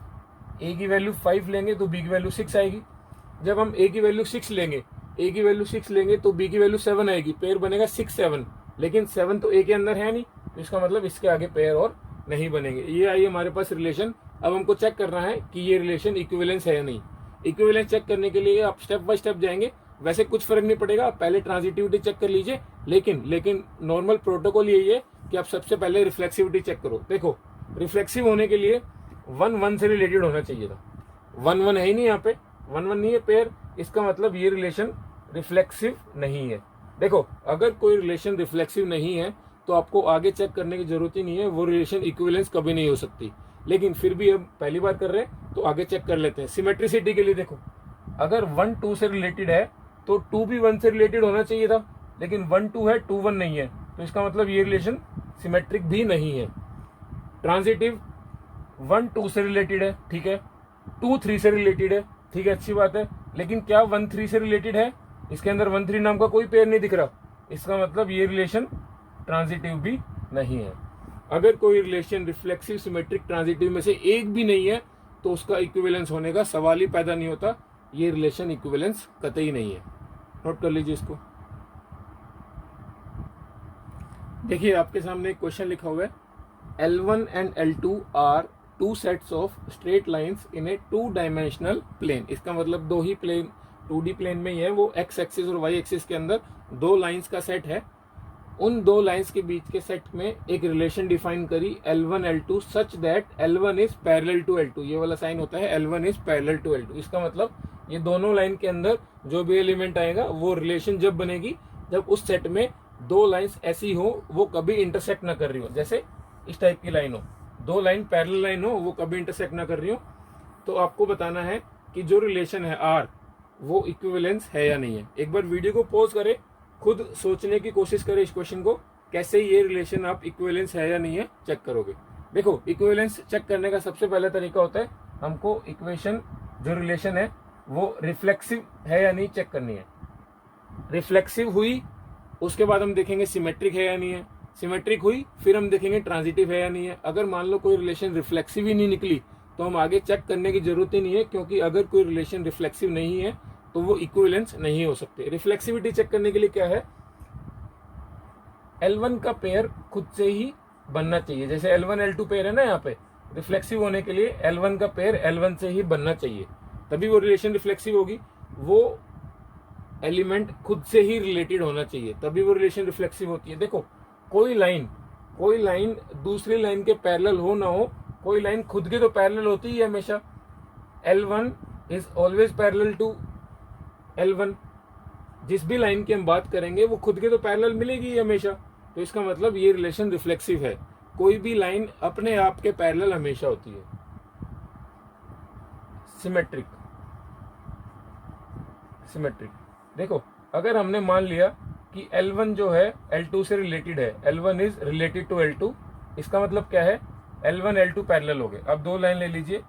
ए की वैल्यू 5 लेंगे तो बी की वैल्यू 6 आएगी। जब हम ए की वैल्यू 6 लेंगे, ए की वैल्यू 6 लेंगे तो बी की वैल्यू 7 आएगी। पेयर बनेगा 6 7, लेकिन 7 तो ए के अंदर है नहीं, तो इसका मतलब इसके आगे पेयर और नहीं बनेंगे। ये आई हमारे पास रिलेशन। अब हमको चेक करना है कि ये रिलेशन इक्विवेलेंस है या नहीं। इक्विवेलेंस चेक करने के लिए आप स्टेप बाय स्टेप जाएंगे, वैसे कुछ फर्क नहीं पड़ेगा, पहले ट्रांजिटिविटी चेक कर लीजिए, लेकिन नॉर्मल प्रोटोकॉल यही है कि आप सबसे पहले रिफ्लेक्सिविटी चेक करो। देखो रिफ्लेक्सिव होने के लिए 1 1 से रिलेटेड होना चाहिए था, 1 1 है ही नहीं, यहाँ पे 1 1 नहीं है पेयर, इसका मतलब ये रिलेशन रिफ्लेक्सिव नहीं है। देखो अगर कोई रिलेशन रिफ्लेक्सिव नहीं है तो आपको आगे चेक करने की जरूरत ही नहीं है, वो रिलेशन इक्विवेलेंस कभी नहीं हो सकती। लेकिन फिर भी अब पहली बार कर रहे हैं तो आगे चेक कर लेते हैं। सिमेट्रिसिटी के लिए देखो, अगर 1 2 से रिलेटेड है तो 2 भी 1 से रिलेटेड होना चाहिए था, लेकिन 1 2 है 2 1 नहीं है, तो इसका मतलब ये रिलेशन सिमेट्रिक भी नहीं है। ट्रांजिटिव 1 2 से रिलेटेड है, ठीक है, 2 3 से रिलेटेड है, ठीक है, अच्छी बात है, लेकिन क्या 1 3 से रिलेटेड है? इसके अंदर 1 3 नाम का कोई पेयर नहीं दिख रहा, इसका मतलब ये रिलेशन ट्रांजिटिव भी नहीं है। अगर कोई रिलेशन रिफ्लेक्सिव, सिमेट्रिक, ट्रांजिटिव में से एक भी नहीं है तो उसका इक्विवेलेंस होने का सवाल ही पैदा नहीं होता। ये रिलेशन इक्विवेलेंस कतई नहीं है। नोट कर लीजिए इसको। देखिए आपके सामने एक क्वेश्चन लिखा हुआ है, L1 and L2 are two sets of straight lines in a two dimensional plane. इसका मतलब दो ही प्लेन 2D प्लेन में ही है, वो एक्स एक्सिस और वाई एक्सिस के अंदर दो लाइंस का सेट है। उन दो लाइंस के बीच के सेट में एक रिलेशन डिफाइन करी L1 L2 such that L1 is parallel to L2। ये वाला साइन होता है L1 is parallel to L2। इसका मतलब ये दोनों लाइन के अंदर जो भी एलिमेंट आएगा वो रिलेशन जब बनेगी जब उस सेट में दो लाइंस ऐसी हो वो कभी इंटरसेक्ट ना कर रही हो। जैसे इस टाइप की लाइन हो, दो लाइन पैरेलल लाइन हो, वो कभी इंटरसेक्ट ना कर रही हो। तो आपको बताना है कि जो रिलेशन है R वो इक्विवेलेंस है या नहीं है। एक बार वीडियो को पॉज करें, खुद सोचने की कोशिश करें इस क्वेश्चन को, कैसे ये रिलेशन आप इक्विवेलेंस है या नहीं है चेक करोगे। देखो इक्विवेलेंस चेक करने का सबसे पहला तरीका होता है हमको इक्वेशन जो रिलेशन है वो रिफ्लेक्सिव है या नहीं चेक करनी है। रिफ्लेक्सिव हुई उसके बाद हम देखेंगे सिमेट्रिक है या नहीं है। सिमेट्रिक हुई फिर हम देखेंगे ट्रांजिटिव है या नहीं है। अगर मान लो कोई रिलेशन रिफ्लेक्सिव ही नहीं निकली तो हम आगे चेक करने की जरूरत ही नहीं है, क्योंकि अगर कोई रिलेशन रिफ्लेक्सिव नहीं है तो वो इक्विवेलेंस नहीं हो सकते। रिफ्लेक्सिविटी चेक करने के लिए क्या है, L1 का पेयर खुद से ही बनना चाहिए। जैसे L1 L2 पेयर है ना, यहाँ पे रिफ्लेक्सिव होने के लिए L1 का पेयर L1 से ही बनना चाहिए, तभी वो रिलेशन रिफ्लेक्सिव होगी। वो एलिमेंट खुद से ही रिलेटेड होना चाहिए, तभी वो रिलेशन रिफ्लेक्सिव होती है। देखो कोई लाइन दूसरी लाइन के पैरेलल हो ना हो, कोई लाइन खुद के तो पैरेलल होती है हमेशा। L1 is always parallel to L1। जिस भी लाइन की हम बात करेंगे वो खुद के तो पैरेलल मिलेगी हमेशा, तो इसका मतलब ये रिलेशन रिफ्लेक्सिव है। कोई भी लाइन अपने आप के पैरेलल हमेशा होती है। सिमेट्रिक देखो अगर हमने मान लिया कि L1 जो है L2 से रिलेटेड है, L1 is related to L2, इसका मतलब क्या है, L1 L2 पैरेलल हो गए। अब दो लाइन ले लीजिए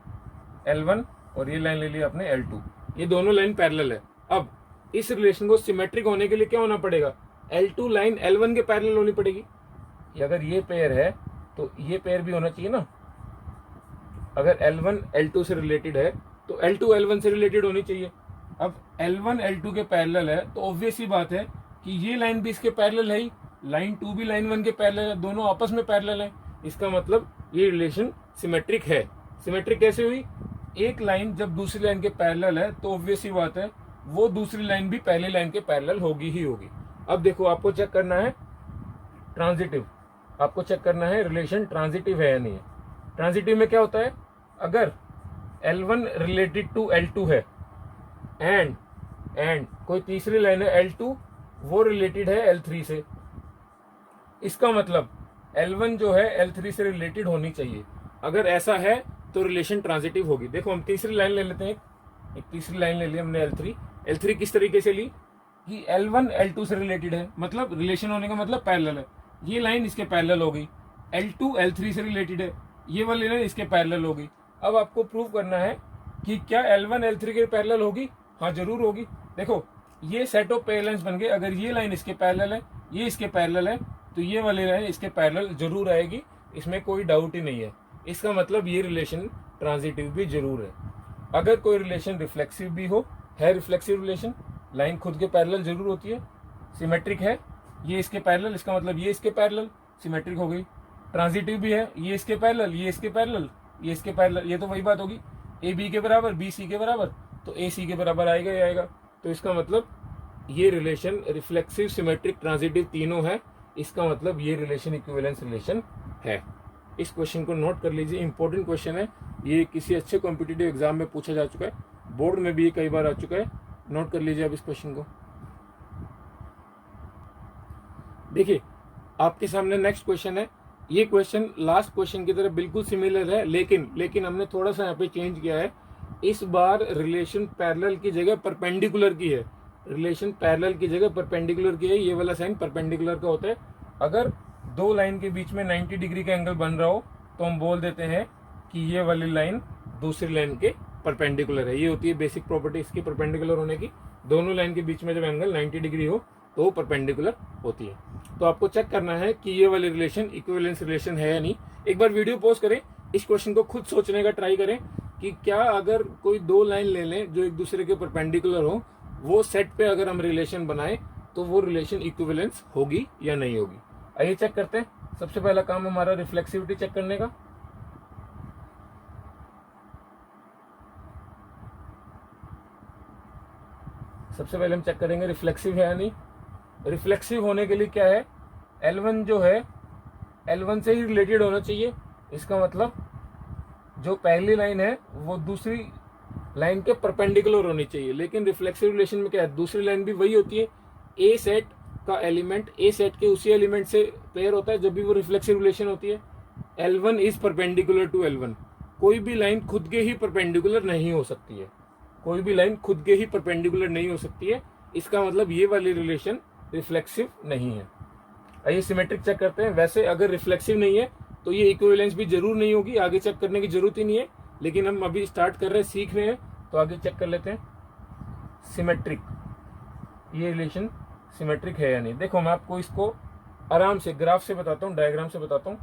L1 और ये लाइन ले लिया आपने L2, ये दोनों लाइन पैरेलल है। अब इस रिलेशन को सिमेट्रिक होने के लिए क्या होना पड़ेगा, L2 लाइन L1 के पैरेलल होनी पड़ेगी। अगर ये पेयर है तो ये पेयर भी होना चाहिए ना। अगर L1 L2 से रिलेटेड है तो L2 L1 से रिलेटेड होनी चाहिए। अब L1 L2 के पैरेलल है तो ऑब्वियस ही बात है कि ये लाइन भी इसके पैरेलल है ही, लाइन 2 भी लाइन 1 के पैरेलल है, दोनों आपस में पैरेलल है। इसका मतलब ये रिलेशन सिमेट्रिक है। सिमेट्रिक कैसे हुई, एक लाइन जब दूसरी लाइन के पैरेलल है तो ऑब्वियस ही बात है वो दूसरी लाइन भी पहली लाइन के पैरेलल होगी ही होगी। अब देखो आपको चेक करना है ट्रांजिटिव, आपको चेक करना है रिलेशन ट्रांजिटिव है या नहीं है। ट्रांजिटिव में क्या होता है, अगर L1 रिलेटेड टू L2 है एंड कोई तीसरी लाइन है L2 वो रिलेटेड है L3 से, इसका मतलब L1 जो है L3 से रिलेटेड होनी चाहिए। अगर ऐसा है तो रिलेशन ट्रांजिटिव होगी। देखो हम तीसरी लाइन ले लेते हैं, एक तीसरी लाइन ले ली हमने L3 किस तरीके से ली कि L1 L2 से रिलेटेड है, मतलब रिलेशन होने का मतलब पैरेलल है। ये लाइन इसके पैरेलल हो गई, L2 L3 से रिलेटेड है, ये वाली लाइन इसके पैरेलल होगी। अब आपको प्रूव करना है कि क्या L1 L3 के पैरेलल होगी। हाँ जरूर होगी। देखो ये सेट ऑफ पैरेलल्स बन गए, अगर ये लाइन इसके पैरेलल है, ये इसके पैरेलल है, तो ये वाली लाइन इसके पैरेलल जरूर आएगी, इसमें कोई डाउट ही नहीं है। इसका मतलब ये रिलेशन ट्रांजिटिव भी जरूर है। अगर कोई रिलेशन रिफ्लेक्सिव भी हो, है रिफ्लेक्सिव रिलेशन, लाइन खुद के पैरेलल जरूर होती है। सिमेट्रिक है, ये इसके पैरेलल, इसका मतलब ये इसके पैरेलल, सिमेट्रिक हो गई। ट्रांजिटिव भी है, ये इसके पैरेलल, ये इसके पैरेलल, ये इसके पैरेलल, ये तो वही बात होगी, ए बी के बराबर बी सी के बराबर, तो ए सी के बराबर आएगा ही आएगा। तो इसका मतलब ये रिलेशन रिफ्लेक्सिव, सिमेट्रिक, ट्रांजिटिव तीनों है। इसका मतलब ये रिलेशन इक्विवेलेंस रिलेशन है। इस क्वेश्चन को नोट कर लीजिए, इंपॉर्टेंट क्वेश्चन है। ये किसी अच्छे कॉम्पिटिटिव एग्जाम में पूछा जा चुका है, बोर्ड में भी ये कई बार आ चुका है। नोट कर लीजिए आप इस क्वेश्चन को। देखिए आपके सामने नेक्स्ट क्वेश्चन है। ये क्वेश्चन लास्ट क्वेश्चन की तरह बिल्कुल सिमिलर है, लेकिन हमने थोड़ा सा यहाँ पे चेंज किया है। इस बार रिलेशन पैरेलल की जगह परपेंडिकुलर की है। रिलेशन पैरेलल की जगह परपेंडिकुलर की है। ये वाला साइन परपेंडिकुलर का होता है। अगर दो लाइन के बीच में 90 डिग्री का एंगल बन रहा हो तो हम बोल देते हैं कि ये वाली लाइन दूसरी लाइन के परपेंडिकुलर है। ये होती है बेसिक प्रॉपर्टी इसकी परपेंडिकुलर होने की। दोनों लाइन के बीच में जब एंगल 90 डिग्री हो तो वो परपेंडिकुलर होती है। तो आपको चेक करना है कि ये वाली रिलेशन इक्विवेलेंस रिलेशन है या नहीं। एक बार वीडियो पॉज करें, इस क्वेश्चन को खुद सोचने का ट्राई करें कि क्या अगर कोई दो लाइन ले लें जो एक दूसरे के परपेंडिकुलर हो, वो सेट पे अगर हम रिलेशन बनाए तो वो रिलेशन इक्विवेलेंस होगी या नहीं होगी। आइए चेक करते हैं। सबसे पहला काम हमारा रिफ्लेक्सिविटी चेक करने का। सबसे पहले हम चेक करेंगे रिफ्लेक्सिव है या नहीं। रिफ्लेक्सिव होने के लिए क्या है, L1 जो है L1 से ही रिलेटेड होना चाहिए। इसका मतलब जो पहली लाइन है वो दूसरी लाइन के परपेंडिकुलर होनी चाहिए। लेकिन रिफ्लेक्सिव रिलेशन में क्या है, दूसरी लाइन भी वही होती है, ए सेट का एलिमेंट ए सेट के उसी एलिमेंट से पेयर होता है जब भी वो रिफ्लेक्सिव रिलेशन होती है। L1 is perpendicular to L1। कोई भी लाइन खुद के ही परपेंडिकुलर नहीं हो सकती है, कोई भी लाइन खुद के ही परपेंडिकुलर नहीं हो सकती है। इसका मतलब ये वाली रिलेशन रिफ्लेक्सिव नहीं है। आइए सिमेट्रिक चेक करते हैं। वैसे अगर रिफ्लेक्सिव नहीं है तो ये इक्विवेलेंस भी जरूर नहीं होगी, आगे चेक करने की जरूरत ही नहीं है। लेकिन हम अभी स्टार्ट कर रहे हैं, सीख रहे हैं, तो आगे चेक कर लेते हैं। सिमेट्रिक, ये रिलेशन सिमेट्रिक है या नहीं। देखो मैं आपको इसको आराम से ग्राफ से बताता हूँ, डायग्राम से बताता हूँ।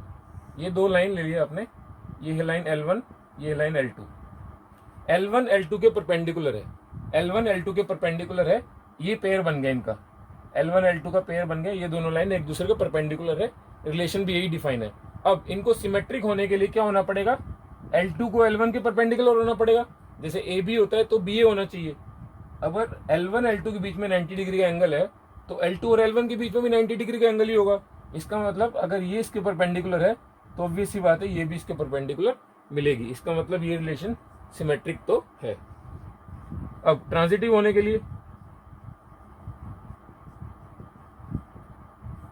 ये दो लाइन ले लिया आपने, ये है लाइन L1, ये लाइन L2। L1 L2 के परपेंडिकुलर है, L1 L2 के परपेंडिकुलर है, ये पेयर बन गया इनका, L1 L2 का पेयर बन गया। ये दोनों लाइन एक दूसरे के परपेंडिकुलर है, रिलेशन भी यही डिफाइन है। अब इनको सिमेट्रिक होने के लिए क्या होना पड़ेगा, L2 को L1 के परपेंडिकुलर होना पड़ेगा। जैसे AB होता है तो BA होना चाहिए। अगर L1 L2 के बीच में 90 डिग्री का एंगल है तो L2 और L1 के बीच में भी 90 डिग्री का एंगल ही होगा। इसका मतलब अगर ये इसके परपेंडिकुलर है तो ऑब्वियस सी बात है ये भी इसके परपेंडिकुलर मिलेगी। इसका मतलब ये रिलेशन सिमेट्रिक तो है। अब ट्रांजिटिव होने के लिए,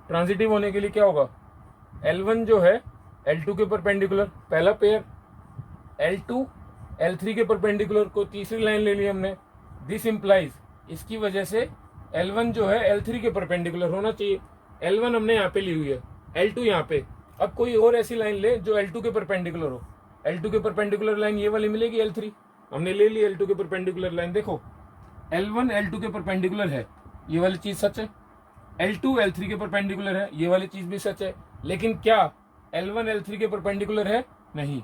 ट्रांजिटिव होने के लिए क्या होगा, L1 जो है L2 के परपेंडिकुलर पहला पेयर, L2 L3 के परपेंडिकुलर को तीसरी लाइन ले ली हमने। दिस इंप्लाइज, इसकी वजह से L1 जो है L3 के परपेंडिकुलर होना चाहिए। L1 हमने यहाँ पे ली हुई है, L2 यहाँ पे। अब कोई और ऐसी लाइन ले जो L2 के परपेंडिकुलर हो। L2 के परपेंडिकुलर लाइन ये वाली मिलेगी, L3 हमने ले ली। L2 के परपेंडिकुलर लाइन देखो, L1 L2 के परपेंडिकुलर है, ये वाली चीज सच है। L2 L3 के परपेंडिकुलर है, ये वाली चीज भी सच है। लेकिन क्या L1 L3 के परपेंडिकुलर है? नहीं,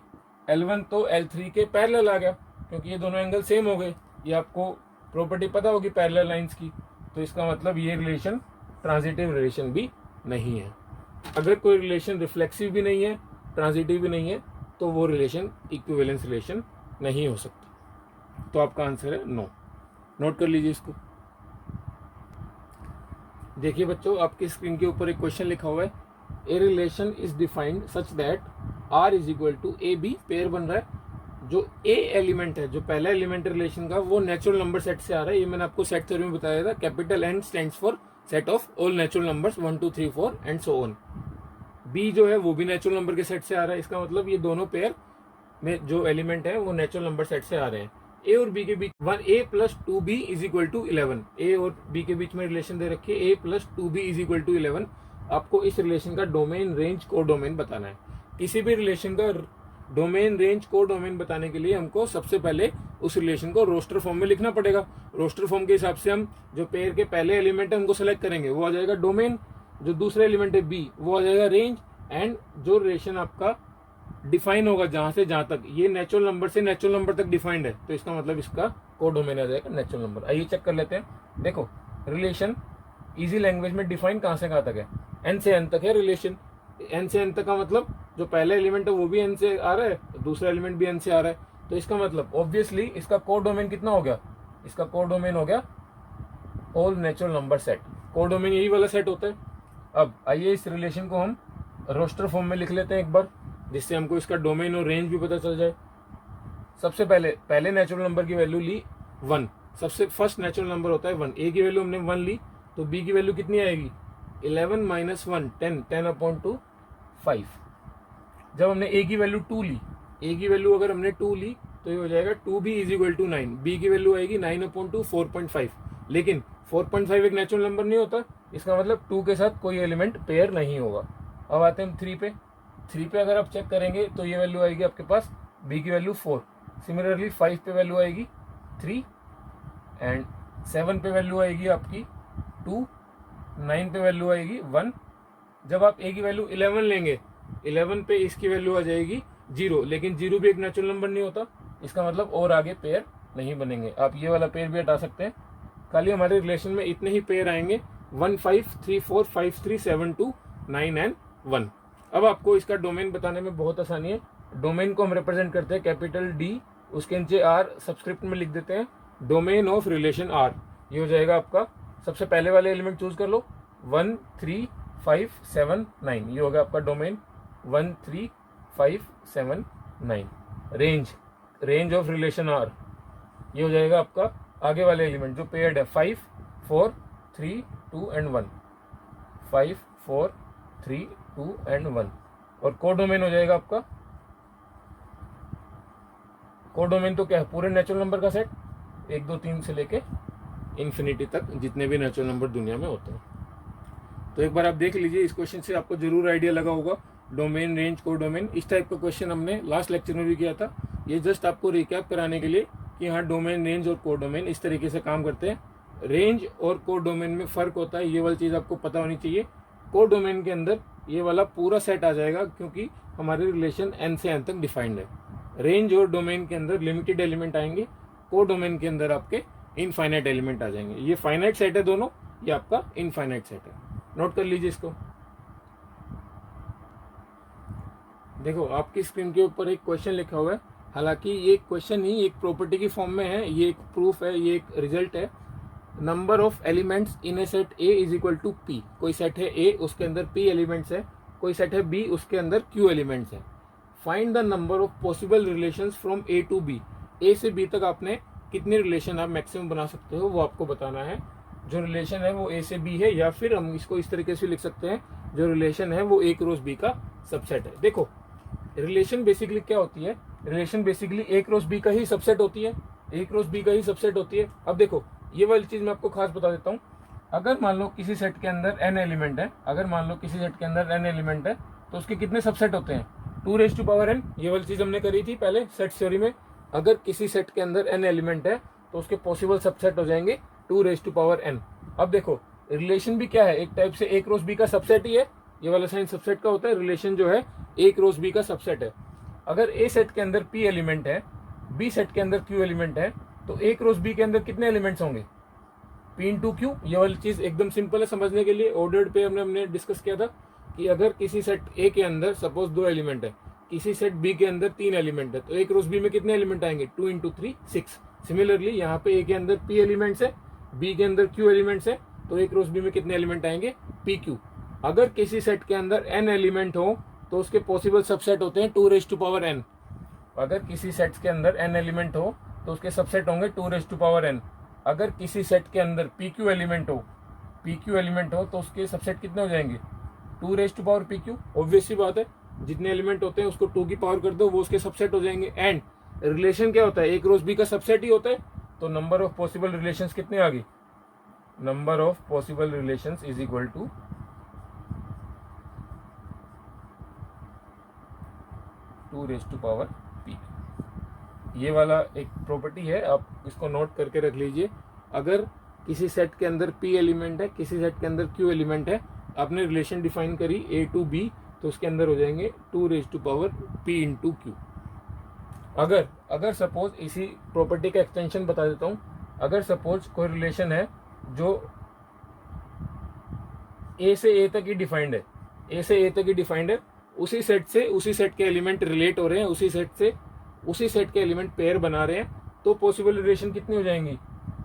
L1 तो L3 के पैरेलल आ गया क्योंकि ये दोनों एंगल सेम हो गए। ये आपको प्रॉपर्टी पता होगी पैरेलल लाइंस की। तो इसका मतलब ये रिलेशन ट्रांजिटिव रिलेशन भी नहीं है। अगर कोई रिलेशन रिफ्लेक्सिव भी नहीं है, ट्रांजिटिव भी नहीं है, तो वो रिलेशन इक्विवेलेंस रिलेशन नहीं हो सकती। तो आपका आंसर है नो। नोट कर लीजिए इसको। देखिए बच्चों, आपकी स्क्रीन के ऊपर एक क्वेश्चन लिखा हुआ है, a relation is defined such that R is equal to A b. Pair बन रहा है, जो ए एलिमेंट है, जो पहला एलिमेंट रिलेशन का, वो नेचुरल नंबर सेट से आ रहा है। ये मैंने आपको सेट थ्योरी में बताया था। Capital N stands for set of all natural numbers 1 2 3 4 and so on. B जो है वो भी नेचुरल नंबर के सेट से आ रहा है। इसका मतलब ये दोनों पेयर में जो एलिमेंट है वो नेचुरल नंबर सेट से आ रहे हैं। ए और बी के बीच 1a plus 2b is equal to 11। A और बी के बीच में रिलेशन दे रखी है, a plus 2b is equal to 11। आपको इस रिलेशन का डोमेन, रेंज, को डोमेन बताना है। किसी भी रिलेशन का डोमेन, रेंज, को डोमेन बताने के लिए हमको सबसे पहले उस रिलेशन को रोस्टर फॉर्म में लिखना पड़ेगा। रोस्टर फॉर्म के हिसाब से हम जो पेयर के पहले एलिमेंट है उनको सेलेक्ट करेंगे, वो आ जाएगा डोमेन। जो दूसरा एलिमेंट है बी, वो आ जाएगा रेंज। एंड जो रिलेशन आपका डिफाइन होगा जहां से जहां तक, ये नेचुरल नंबर से नेचुरल नंबर तक डिफाइंड है, तो इसका मतलब इसका को डोमेन आ जाएगा नेचुरल नंबर। आइए चेक कर लेते हैं। देखो रिलेशन इजी लैंग्वेज में डिफाइन कहां से कहां तक है, एन से एन तक है रिलेशन। एन से एन तक का मतलब जो पहला एलिमेंट है वो भी एन से आ रहा है, दूसरा एलिमेंट भी एन से आ रहा है। तो इसका मतलब ऑब्वियसली इसका को डोमेन कितना हो गया, इसका को डोमेन हो गया ऑल नेचुरल नंबर सेट। को डोमेन यही वाला सेट होता है। अब आइए इस रिलेशन को हम रोस्टर फॉर्म में लिख लेते हैं एक बार, जिससे हमको इसका डोमेन और रेंज भी पता चल जाए। सबसे पहले नेचुरल नंबर की वैल्यू ली 1। सबसे फर्स्ट नेचुरल नंबर होता है 1। ए की वैल्यू हमने 1 ली, तो बी की वैल्यू कितनी आएगी, 11 माइनस 1 10, 10/2 5। जब हमने ए की वैल्यू 2 ली, ए की वैल्यू अगर हमने 2 ली तो ये हो जाएगा 2b is equal to 9। B की वैल्यू आएगी 9/2 4.5। लेकिन 4.5 एक नेचुरल नंबर नहीं होता, इसका मतलब 2 के साथ कोई एलिमेंट पेयर नहीं होगा। अब आते हैं हम 3 पे। 3 पे अगर आप चेक करेंगे तो ये वैल्यू आएगी आपके पास, बी की वैल्यू 4। सिमिलरली 5 पे वैल्यू आएगी 3 एंड 7 पे वैल्यू आएगी आपकी 2, 9 पे वैल्यू आएगी 1। जब आप ए की वैल्यू 11 लेंगे, 11 पे इसकी वैल्यू आ जाएगी 0। लेकिन 0 भी एक नेचुरल नंबर नहीं होता, इसका मतलब और आगे पेयर नहीं बनेंगे। आप ये वाला पेयर भी हटा सकते हैं। खाली हमारे रिलेशन में इतने ही पेयर आएंगे, 1 5 3 4 5 3 7 2 9 एंड 1। अब आपको इसका डोमेन बताने में बहुत आसानी है। डोमेन को हम रिप्रेजेंट करते हैं कैपिटल डी, उसके नीचे आर सबस्क्रिप्ट में लिख देते हैं, डोमेन ऑफ रिलेशन आर। ये हो जाएगा आपका, सबसे पहले वाले एलिमेंट चूज कर लो, 1 3 5 7 9, ये होगा आपका domain 1 3 5 7 9। Range of relation R, ये हो जाएगा आपका आगे वाले एलिमेंट जो पेयर्ड है, 5 4 3 2 एंड 1, 5 4 3 2 एंड 1। और कोडोमेन हो जाएगा आपका, कोडोमेन तो क्या है, पूरे नेचुरल नंबर का सेट, 1 2 3 से लेके इन्फिनिटी तक जितने भी नेचुरल नंबर दुनिया में होते हैं। तो एक बार आप देख लीजिए, इस क्वेश्चन से आपको जरूर आइडिया लगा होगा। डोमेन, रेंज, कोडोमेन, इस टाइप का क्वेश्चन हमने लास्ट लेक्चर में भी किया था। ये जस्ट आपको रिकैप कराने के लिए कि हाँ डोमेन, रेंज और कोडोमेन इस तरीके से काम करते हैं। रेंज और कोडोमेन में फर्क होता है, ये वाली चीज आपको पता होनी चाहिए। कोडोमेन के अंदर ये वाला पूरा सेट आ जाएगा क्योंकि हमारे रिलेशन एन से एन तक डिफाइंड है। रेंज और डोमेन के अंदर लिमिटेड एलिमेंट आएंगे, कोडोमेन के अंदर आपके इनफाइनाइट एलिमेंट आ जाएंगे। ये फाइनाइट सेट है दोनों, ये आपका इनफाइनाइट सेट है। नोट कर लीजिए इसको। देखो आपकी स्क्रीन के ऊपर एक क्वेश्चन लिखा हुआ है, हालांकि ये क्वेश्चन ही एक प्रॉपर्टी की फॉर्म में है, ये एक प्रूफ है, ये एक रिजल्ट है। Number of elements in a set A is equal to P. कोई सेट है ए, उसके अंदर पी एलिमेंट्स है, कोई सेट है बी, उसके अंदर क्यू एलिमेंट्स है। Find the number of possible relations from A to B. A से बी तक आपने कितने रिलेशन आप मैक्सिमम बना सकते हो वो आपको बताना है। जो रिलेशन है वो ए से बी है, या फिर हम इसको इस तरीके से लिख सकते हैं, जो रिलेशन है वो ए क्रॉस बी का सबसेट है। देखो रिलेशन बेसिकली क्या होती है, रिलेशन बेसिकली ए क्रॉस बी का ही सबसेट होती है, ए क्रॉस बी का ही सबसेट होती है। अब देखो ये वाली चीज मैं आपको खास बता देता हूँ। अगर मान लो किसी सेट के अंदर n एलिमेंट है, अगर मान लो किसी सेट के अंदर n एलिमेंट है, तो उसके कितने सबसेट होते हैं, 2n। ये वाली चीज हमने करी थी पहले सेट थ्योरी में। अगर किसी सेट के अंदर n एलिमेंट है तो उसके पॉसिबल सबसेट हो जाएंगे 2n। अब देखो रिलेशन भी क्या है, एक टाइप से ए क्रॉस बी का सबसेट ही है। ये वाला साइन सबसेट का होता है, रिलेशन जो है ए क्रॉस बी का सबसेट है। अगर ए सेट के अंदर p एलिमेंट है, बी सेट के अंदर q एलिमेंट है, तो ए क्रॉस बी के अंदर कितने एलिमेंट्स होंगे, p इंटू क्यू। ये वाली चीज एकदम सिंपल है समझने के लिए। ऑर्डर्ड पे हमने डिस्कस किया था कि अगर किसी सेट ए के अंदर सपोज 2 एलिमेंट है, किसी सेट बी के अंदर 3 एलिमेंट है, तो ए क्रॉस बी में कितने एलिमेंट आएंगे, 2 इंटू 3 6। सिमिलरली यहाँ पे ए के अंदर p एलिमेंट्स है, बी के अंदर q एलिमेंट्स है, तो ए क्रॉस बी में कितने एलिमेंट आएंगे, p q। अगर किसी सेट के अंदर n एलिमेंट हो तो उसके पॉसिबल सबसेट होते हैं 2n। अगर किसी सेट के अंदर n एलिमेंट हो तो उसके सबसेट होंगे 2n। अगर किसी सेट के अंदर pq एलिमेंट हो तो उसके सबसेट कितने हो जाएंगे, 2pq। ऑब्वियस सी बात है, जितने एलिमेंट होते हैं उसको 2 की पावर कर दो, वो उसके सबसेट हो जाएंगे। एंड रिलेशन क्या होता है, ए क्रॉस बी का सबसेट ही होता है, तो नंबर ऑफ पॉसिबल रिलेशंस कितने आ गए, number of possible relations is equal to 2p। ये वाला एक प्रॉपर्टी है, आप इसको नोट करके रख लीजिए। अगर किसी सेट के अंदर p एलिमेंट है, किसी सेट के अंदर q एलिमेंट है, आपने रिलेशन डिफाइन करी a टू b, तो उसके अंदर हो जाएंगे 2p इंटू q। अगर सपोज इसी प्रॉपर्टी का एक्सटेंशन बता देता हूं, अगर सपोज कोई रिलेशन है जो a से a तक ही डिफाइंड है, a से a तक ही डिफाइंड है, उसी सेट के एलिमेंट रिलेट हो रहे हैं, उसी सेट के एलिमेंट पेयर बना रहे हैं, तो पॉसिबल रिलेशन कितनी हो जाएंगी,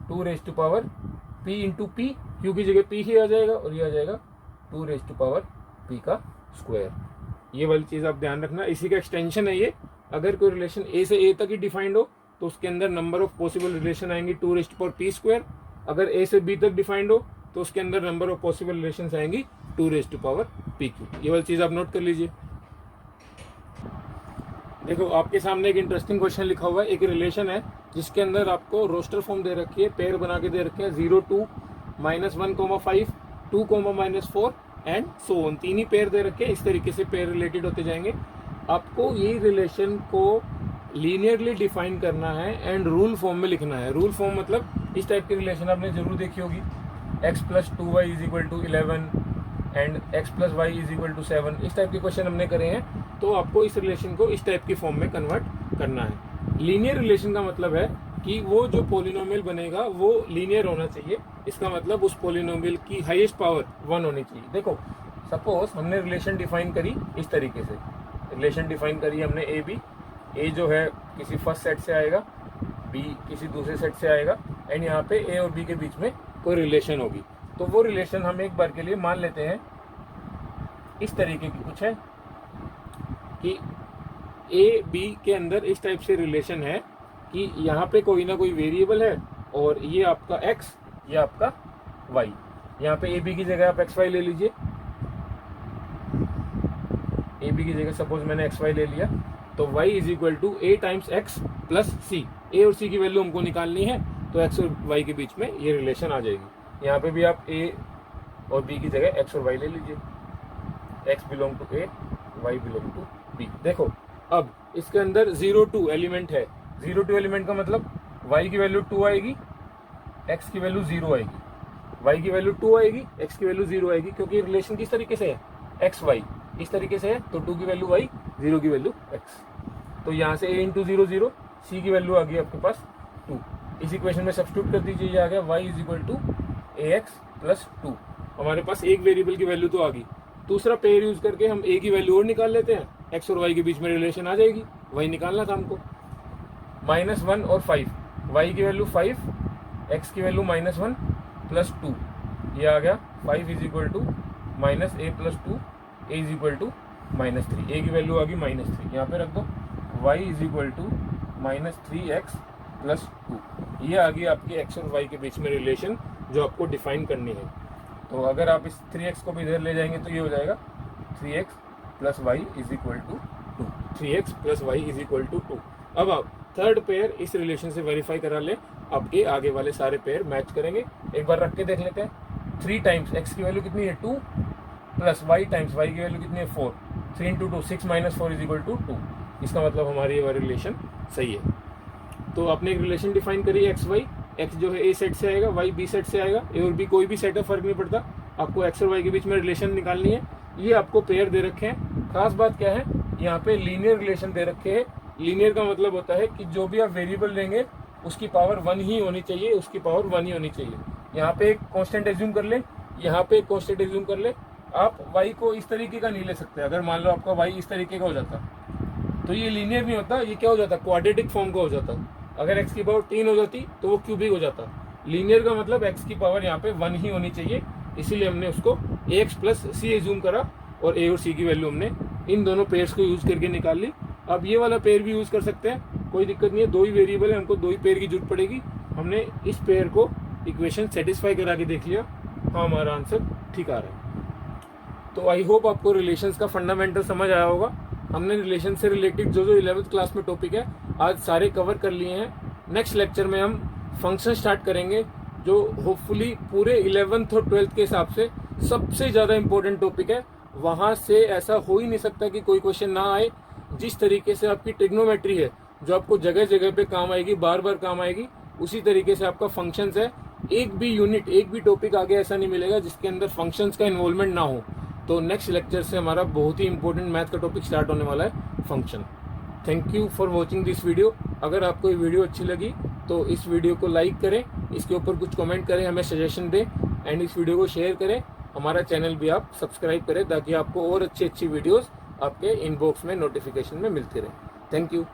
2p इंटू p। क्यू की जगह p ही आ जाएगा और ये आ जाएगा 2p का स्क्वायर। ये वाली चीज आप ध्यान रखना, इसी का एक्सटेंशन है ये। अगर कोई रिलेशन a से a तक ही डिफाइंड हो तो उसके अंदर नंबर ऑफ पॉसिबल रिलेशन आएंगे 2p स्क्वायर। अगर a से b तक डिफाइंड हो तो उसके अंदर नंबर ऑफ पॉसिबल रिलेशंस आएंगी 2pq। ये वाली चीज आप नोट कर लीजिए। देखो आपके सामने एक इंटरेस्टिंग क्वेश्चन लिखा हुआ है, एक रिलेशन है जिसके अंदर आपको रोस्टर फॉर्म दे रखी है, पेयर बना के दे रखे हैं 0 2 -1,5 2, -4 एंड सो ऑन। 3 ही पेयर दे रखे हैं, इस तरीके से पेयर रिलेटेड होते जाएंगे। आपको ये रिलेशन को लीनियरली डिफाइन करना है एंड रूल फॉर्म में लिखना है। रूल फॉर्म मतलब इस टाइप की रिलेशन आपने जरूर देखी होगी, x + 2y = 11 and x + y = 7। इस टाइप के क्वेश्चन हमने करे हैं, तो आपको इस रिलेशन को इस टाइप की फॉर्म में कन्वर्ट करना है। लीनियर रिलेशन का मतलब है कि वो जो पॉलिनोमियल बनेगा वो लीनियर होना चाहिए। इसका मतलब उस पॉलिनोमियल की हाईएस्ट पावर 1 होनी चाहिए। देखो सपोज हमने रिलेशन डिफाइन करी इस तरीके से, रिलेशन डिफाइन करी हमने ए बी, ए जो है किसी फर्स्ट सेट से आएगा, बी किसी दूसरे सेट से आएगा, एंड यहाँ पे ए और बी के बीच में कोई रिलेशन होगी। तो वो रिलेशन हम एक बार के लिए मान लेते हैं इस तरीके की कुछ है कि ए बी के अंदर इस टाइप से रिलेशन है कि यहाँ पे कोई ना कोई वेरिएबल है और ये आपका x, ये आपका y। यहाँ पे ए बी की जगह आप xy ले लीजिए, ए बी की जगह सपोज मैंने xy ले लिया, तो y is equal to A times x plus C. A और सी की वैल्यू हमको निकालनी है, तो x और y के बीच में ये रिलेशन आ जाएगी। यहाँ पे भी आप a और b की जगह x और y ले लीजिए, x belong to a, y belong to b। देखो अब इसके अंदर 0 2 एलिमेंट है, 0 2 एलिमेंट का मतलब y की वैल्यू 2 आएगी, x की वैल्यू 0 आएगी, y की वैल्यू 2 आएगी, x की वैल्यू 0 आएगी, क्योंकि रिलेशन किस तरीके से है, x y इस तरीके से है, तो 2 की वैल्यू y, 0 की वैल्यू x। तो यहाँ से a इंटू 0 0, c की वैल्यू आ गई आपके पास 2। इस इक्वेशन में सब्स्टिट्यूट कर दीजिए, ये आ गया y is equal to ax plus 2। हमारे पास एक वेरिएबल की वैल्यू तो आ गई। दूसरा पेयर यूज करके हम a की वैल्यू और निकाल लेते हैं, x और y के बीच में रिलेशन आ जाएगी, वही निकालना था हमको। -1 और 5, y की वैल्यू 5, x की वैल्यू -1 प्लस 2, ये आ गया 5 is equal to minus a plus 2, a is equal to -3, a की वैल्यू आ गई -3, यहाँ पे रख दो, y is equal to -3x plus 2। ये आ गई आपकी x और y के बीच में रिलेशन जो आपको डिफाइन करनी है। तो अगर आप इस 3x को भी इधर ले जाएंगे तो ये हो जाएगा 3x plus Y is equal to 2, 3x plus Y is equal to 2। अब आप थर्ड पेयर इस रिलेशन से वेरीफाई करा लें, आपके आगे वाले सारे पेयर मैच करेंगे। एक बार रख के देख लेते हैं। 3 टाइम्स x की वैल्यू कितनी है 2, प्लस y टाइम्स y की वैल्यू कितनी है 4, 3 into 2 6 minus 4 is equal to 2। इसका मतलब हमारी ये वाली रिलेशन सही है। तो आपने एक रिलेशन डिफाइन करी एक्स वाई, एक्स जो है ए सेट से आएगा, वाई बी सेट से आएगा, ए और बी कोई भी सेट है, फर्क नहीं पड़ता, आपको एक्स और वाई के बीच में रिलेशन निकालनी है। ये आपको पेयर दे रखे हैं। खास बात क्या है, यहाँ पे लीनियर रिलेशन दे रखे हैं। लीनियर का मतलब होता है कि जो भी आप वेरिएबल लेंगे उसकी पावर 1 ही होनी चाहिए, उसकी पावर 1 ही होनी चाहिए। यहाँ पे एक कांस्टेंट एज्यूम कर ले, यहाँ पे एक कांस्टेंट एज्यूम कर ले। आप y को इस तरीके का नहीं ले सकते। अगर मान लो आपका y इस तरीके का हो जाता तो ये लीनियर नहीं होता, ये क्या हो जाता, क्वाड्रेटिक फॉर्म का हो जाता। अगर x की पावर 3 हो जाती तो वो क्यूबिक हो जाता। लीनियर का मतलब x की पावर यहाँ पे 1 ही होनी चाहिए, इसीलिए हमने उसको ax प्लस सी एज्यूम करा और a और c की वैल्यू हमने इन दोनों पेयर्स को यूज करके निकाल ली। अब ये वाला पेयर भी यूज कर सकते हैं, कोई दिक्कत नहीं है। 2 ही वेरिएबल है, हमको 2 ही पेयर की जरूरत पड़ेगी। हमने इस पेयर को इक्वेशन सेटिस्फाई करा के देख लिया, हाँ हमारा आंसर ठीक आ रहा है। तो आई होप आपको रिलेशंस का फंडामेंटल समझ आया होगा। हमने रिलेशन से रिलेटेड जो 11th क्लास में टॉपिक है आज सारे कवर कर लिए हैं। नेक्स्ट लेक्चर में हम फंक्शन स्टार्ट करेंगे, जो होपफुली पूरे 11th और 12th के हिसाब से सबसे ज़्यादा इंपॉर्टेंट टॉपिक है। वहाँ से ऐसा हो ही नहीं सकता कि कोई क्वेश्चन ना आए। जिस तरीके से आपकी ट्रिग्नोमेट्री है जो आपको जगह जगह पे काम आएगी, बार बार काम आएगी, उसी तरीके से आपका फंक्शंस है। एक भी यूनिट, एक भी टॉपिक आगे ऐसा नहीं मिलेगा जिसके अंदर फंक्शंस का इन्वॉल्वमेंट ना हो। तो नेक्स्ट लेक्चर से हमारा बहुत ही इंपॉर्टेंट मैथ का टॉपिक स्टार्ट होने वाला है, function. Thank you for watching this video. अगर आपको ये वीडियो अच्छी लगी तो इस वीडियो को लाइक करें, इसके ऊपर कुछ कमेंट करें, हमें सजेशन दें, एंड इस वीडियो को शेयर करें। हमारा चैनल भी आप सब्सक्राइब करें ताकि आपको और अच्छी अच्छी वीडियोस आपके इनबॉक्स में नोटिफिकेशन में मिलती रहे। Thank you.